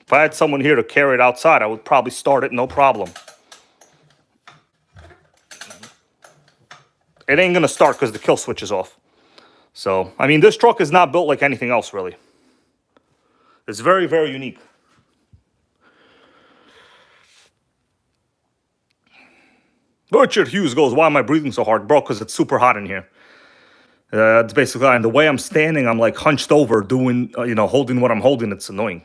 If I had someone here to carry it outside, I would probably start it, no problem. it ain't gonna start because the kill switch is off. So, I mean, this truck is not built like anything else, really. It's very, very unique. Richard Hughes goes, why am I breathing so hard? Bro, because it's super hot in here. It's basically, and the way I'm standing, I'm like hunched over doing, holding what I'm holding. It's annoying.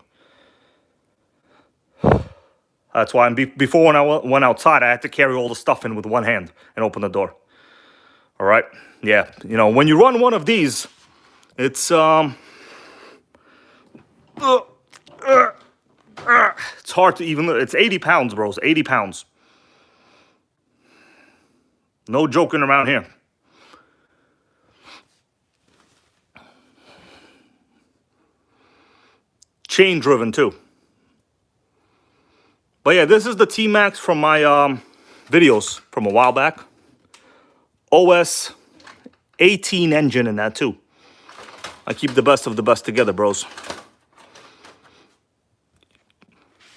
That's why before when I went outside, I had to carry all the stuff in with one hand and open the door. All right? Yeah, when you run one of these, it's, it's hard to even, it's 80 pounds, bros, 80 pounds. No joking around here. Chain driven too. But yeah, this is the T-Max from my videos from a while back. OS 18 engine in that too. I keep the best of the best together, bros.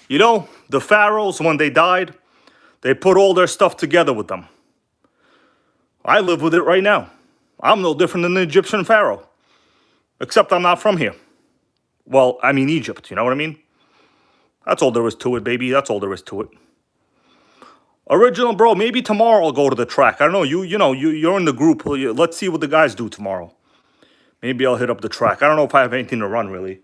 The pharaohs, when they died, they put all their stuff together with them. I live with it right now. I'm no different than the Egyptian pharaoh. Except I'm not from here. Well, I mean Egypt, you know what I mean? That's all there is to it, baby. That's all there is to it. Original, bro, maybe tomorrow I'll go to the track. I don't know, you're in the group. Let's see what the guys do tomorrow. Maybe I'll hit up the track. I don't know if I have anything to run, really.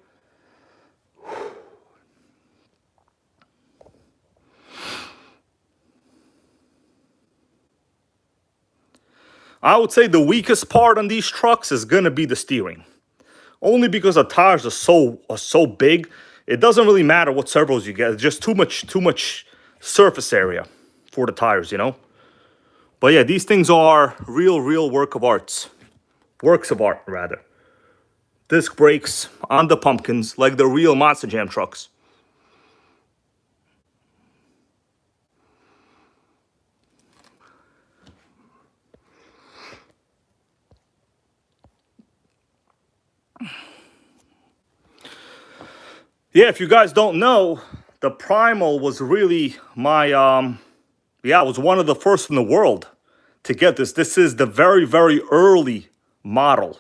I would say the weakest part on these trucks is going to be the steering. Only because the tires are so big, it doesn't really matter what servos you get. It's just too much surface area for the tires, But yeah, these things are real works of art, rather. Disc brakes on the pumpkins, like the real Monster Jam trucks. Yeah, if you guys don't know, the Primal was really my, it was one of the first in the world to get this. This is the very, very early model.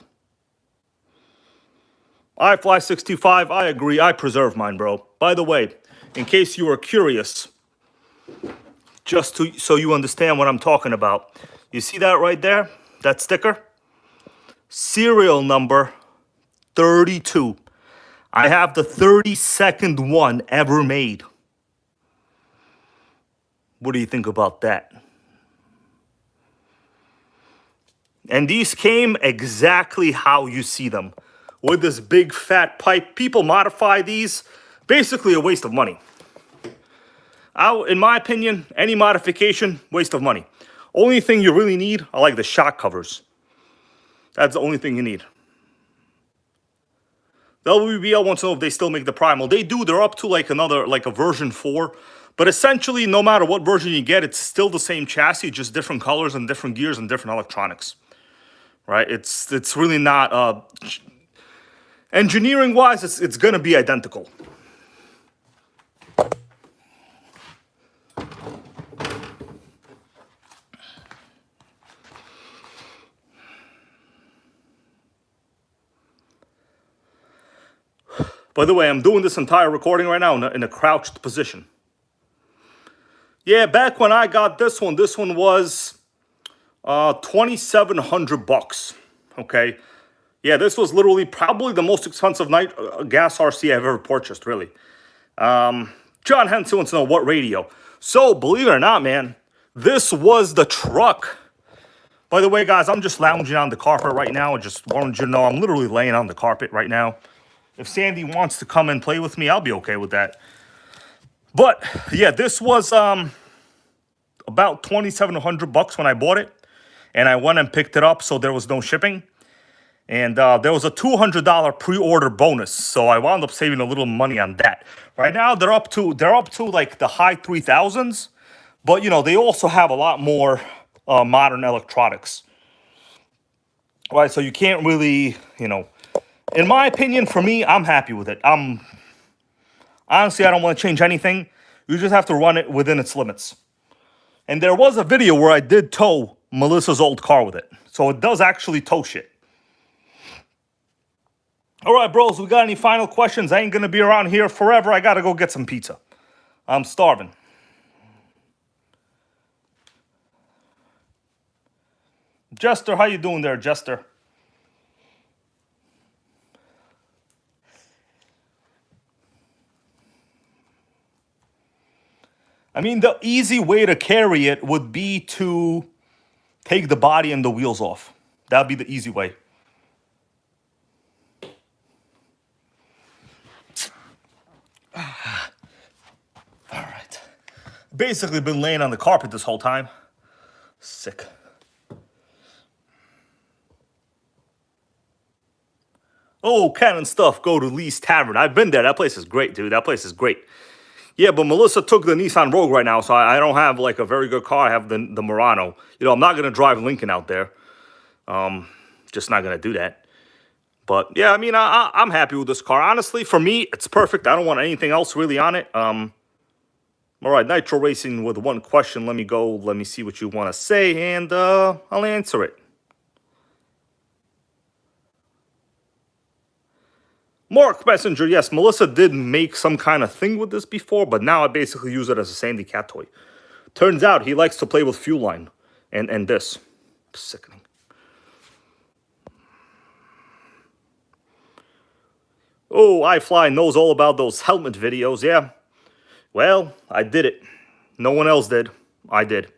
iFly625, I agree. I preserve mine, bro. By the way, in case you were curious, so you understand what I'm talking about. You see that right there? That sticker? Serial number 32. I have the 32nd one ever made. What do you think about that? And these came exactly how you see them. With this big fat pipe. People modify these. Basically a waste of money. In my opinion, any modification, waste of money. Only thing you really need are like the shock covers. That's the only thing you need. The WBL wants to know if they still make the Primal. They do. They're up to like a version 4. But essentially, no matter what version you get, it's still the same chassis, just different colors and different gears and different electronics. Right? It's really not... engineering-wise, it's going to be identical. By the way, I'm doing this entire recording right now in a crouched position. Yeah, back when I got this one was $2,700. Okay, yeah, this was literally probably the most expensive gas RC I've ever purchased. Really. John Henson wants to know what radio. So believe it or not, man, this was the truck. By the way, guys, I'm just lounging on the carpet right now. I just wanted you to know I'm literally laying on the carpet right now. If Sandy wants to come and play with me, I'll be okay with that. But yeah, this was about $2,700 when I bought it, and I went and picked it up, so there was no shipping, and there was a $200 pre-order bonus, so I wound up saving a little money on that. Right now, they're up to like the high 3,000s, but they also have a lot more modern electronics. Right, so you can't really, in my opinion, for me, I'm happy with it. Honestly, I don't want to change anything. You just have to run it within its limits. And there was a video where I did tow Melissa's old car with it. So it does actually tow shit. All right, bros, we got any final questions? I ain't going to be around here forever. I got to go get some pizza. I'm starving. Jester, how you doing there, Jester? I mean, the easy way to carry it would be to take the body and the wheels off. That'd be the easy way. All right. Basically been laying on the carpet this whole time. Sick. Oh, Cannon Stuff, go to Lee's Tavern. I've been there. That place is great, dude. That place is great. Yeah, but Melissa took the Nissan Rogue right now, so I don't have like a very good car. I have the Murano. You know, I'm not gonna drive Lincoln out there. Just not gonna do that. But yeah, I mean, I'm happy with this car. Honestly, for me, it's perfect. I don't want anything else really on it. All right, Nitro Racing with one question. Let me go. Let me see what you want to say, and I'll answer it. Mark Messenger, yes, Melissa did make some kind of thing with this before, but now I basically use it as a Sandy Cat toy. Turns out he likes to play with Fuel Line and this. Sickening. Oh, iFly knows all about those helmet videos, yeah. Well, I did it. No one else did. I did.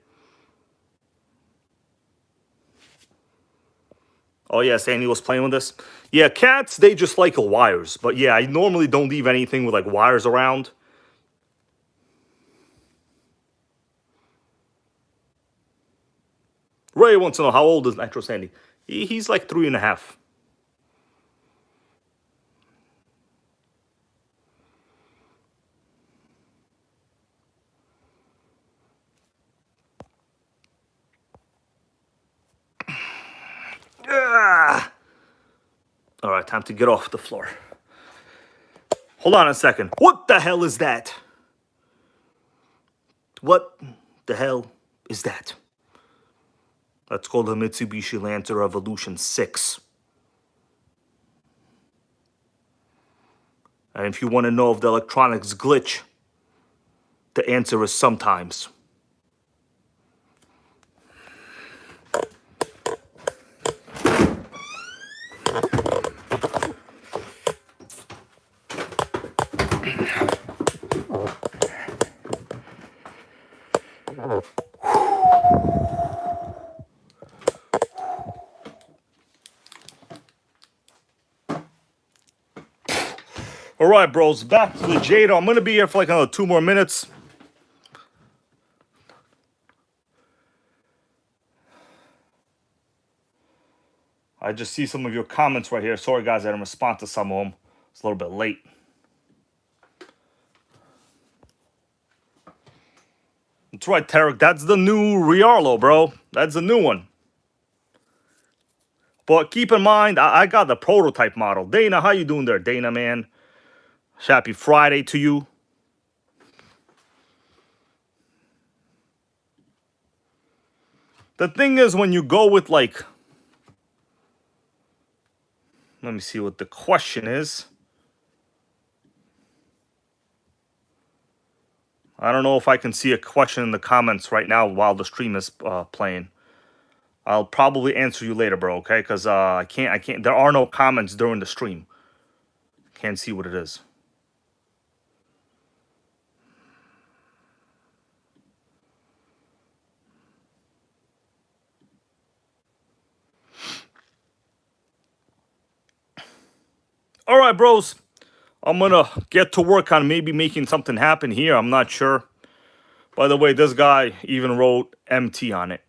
Oh, yeah, Sandy was playing with this. Yeah, cats, they just like wires. But yeah, I normally don't leave anything with like wires around. Ray wants to know, how old is Nitro Sandy? He's like 3.5. Ah. All right, time to get off the floor. Hold on a second. What the hell is that? What the hell is that? That's called the Mitsubishi Lancer Evolution 6. And if you want to know if the electronics glitch, the answer is sometimes. All right, bros, back to the Jado. I'm going to be here for like another 2 more minutes. I just see some of your comments right here. Sorry, guys, I didn't respond to some of them. It's a little bit late. That's right, Tarek. That's the new Riarlo, bro. That's the new one. But keep in mind, I got the prototype model. Dana, how you doing there, Dana, man? Happy Friday to you. The thing is, when you go with like... Let me see what the question is. I don't know if I can see a question in the comments right now while the stream is playing. I'll probably answer you later, bro, okay? Because I can't, there are no comments during the stream. Can't see what it is. All right, bros. I'm going to get to work on maybe making something happen here. I'm not sure. By the way, this guy even wrote MT on it.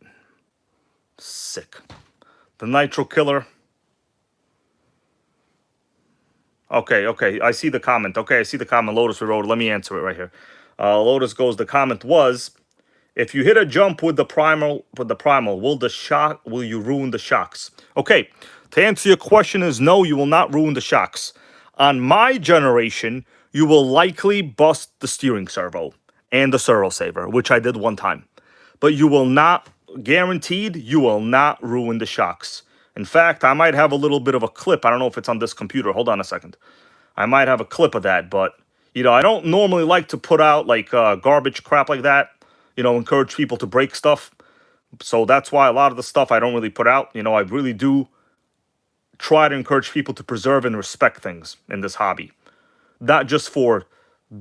Sick. The Nitro Killer. Okay. I see the comment. Okay, I see the comment. Lotus wrote. Let me answer it right here. Lotus goes, the comment was, if you hit a jump with the primal, will you ruin the shocks? Okay, to answer your question is no, you will not ruin the shocks. On my generation, you will likely bust the steering servo and the servo saver, which I did one time. But you will not guaranteed you will not ruin the shocks. In fact, I might have a little bit of a clip. I don't know if it's on this computer. Hold on a second. I might have a clip of that, but, I don't normally like to put out, like, garbage crap like that, encourage people to break stuff. So that's why a lot of the stuff I don't really put out. I really do try to encourage people to preserve and respect things in this hobby. Not just for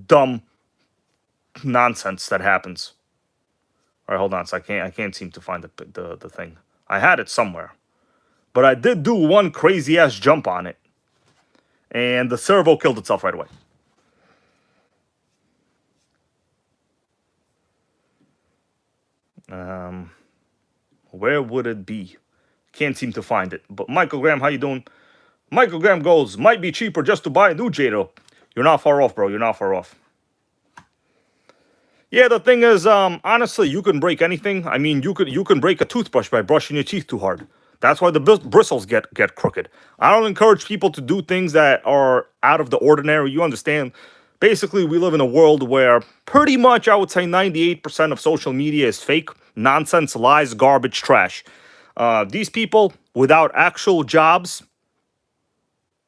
dumb nonsense that happens. All right, hold on. So I can't seem to find the thing. I had it somewhere. But I did do one crazy ass jump on it. And the servo killed itself right away. Where would it be? Can't seem to find it. But Michael Graham, how you doing? Michael Graham goes, might be cheaper just to buy a new Jado. You're not far off, bro. You're not far off. Yeah, the thing is, honestly, you can break anything. I mean, you can break a toothbrush by brushing your teeth too hard. That's why the bristles get crooked. I don't encourage people to do things that are out of the ordinary. You understand? Basically, we live in a world where pretty much, I would say 98% of social media is fake, nonsense, lies, garbage, trash. These people without actual jobs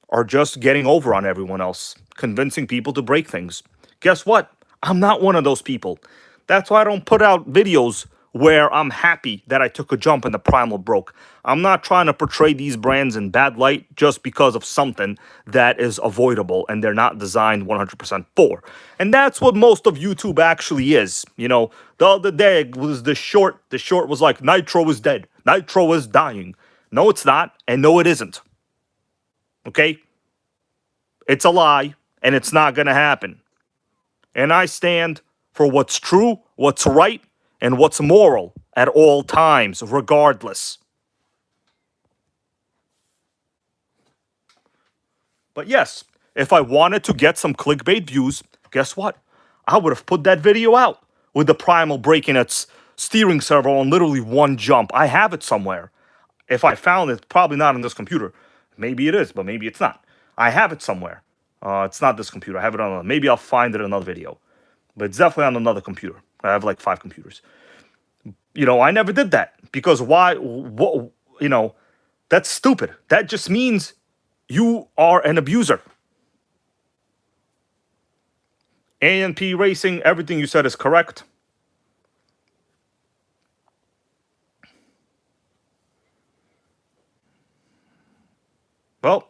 are just getting over on everyone else, convincing people to break things. Guess what? I'm not one of those people. That's why I don't put out videos where I'm happy that I took a jump and the primal broke. I'm not trying to portray these brands in bad light just because of something that is avoidable and they're not designed 100% for. And that's what most of YouTube actually is. The other day was the short. The short was like, Nitro is dead. Nitro is dying. No, it's not. And no, it isn't. Okay? It's a lie and it's not going to happen. And I stand for what's true, what's right, and what's moral at all times, regardless. But yes, if I wanted to get some clickbait views, guess what? I would have put that video out with the primal breaking its steering servo on literally one jump. I have it somewhere. If I found it, probably not on this computer. Maybe it is, but maybe it's not. I have it somewhere. It's not this computer. I have it on another. Maybe I'll find it in another video. But it's definitely on another computer. I have like 5 computers. I never did that. Because why? That's stupid. That just means you are an abuser. ANP Racing, everything you said is correct. Well,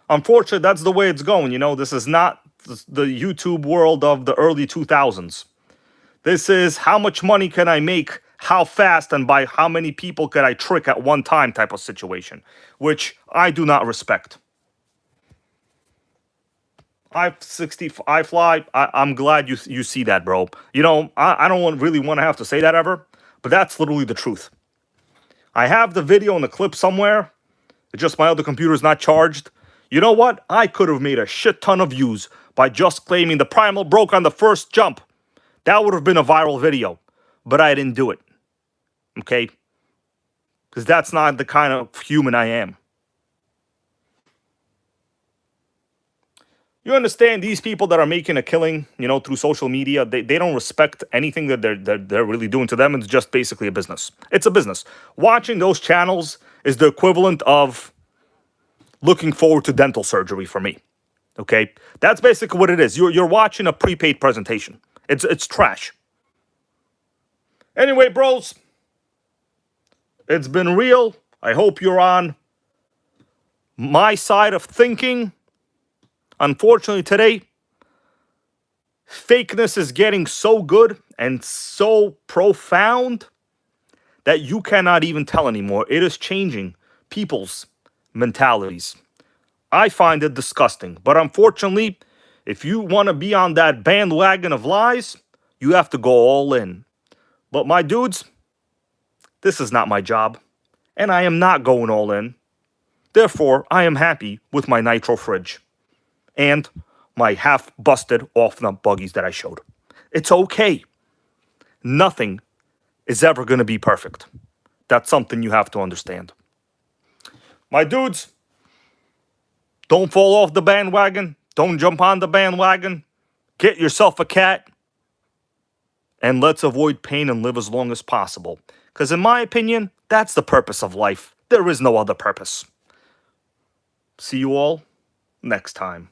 unfortunately, that's the way it's going. This is not the YouTube world of the early 2000s. This is how much money can I make, how fast, and by how many people can I trick at one time type of situation, which I do not respect. I fly. I'm glad you see that, bro. I don't really want to have to say that ever, but that's literally the truth. I have the video and the clip somewhere. It's just my other computer is not charged. You know what? I could have made a shit ton of views by just claiming the primal broke on the first jump. That would have been a viral video, but I didn't do it. Okay? Because that's not the kind of human I am. You understand, these people that are making a killing, through social media, they don't respect anything that they're really doing to them. It's just basically a business. It's a business. Watching those channels is the equivalent of looking forward to dental surgery for me. Okay? That's basically what it is. You're watching a prepaid presentation. It's trash. Anyway, bros, it's been real. I hope you're on my side of thinking. Unfortunately, today, fakeness is getting so good and so profound that you cannot even tell anymore. It is changing people's mentalities. I find it disgusting. But unfortunately, if you want to be on that bandwagon of lies, you have to go all in. But my dudes, this is not my job. And I am not going all in. Therefore, I am happy with my Nitro fridge. And my half-busted Ofna buggies that I showed. It's okay. Nothing is ever going to be perfect. That's something you have to understand. My dudes, don't fall off the bandwagon. Don't jump on the bandwagon. Get yourself a cat. And let's avoid pain and live as long as possible. Because in my opinion, that's the purpose of life. There is no other purpose. See you all next time.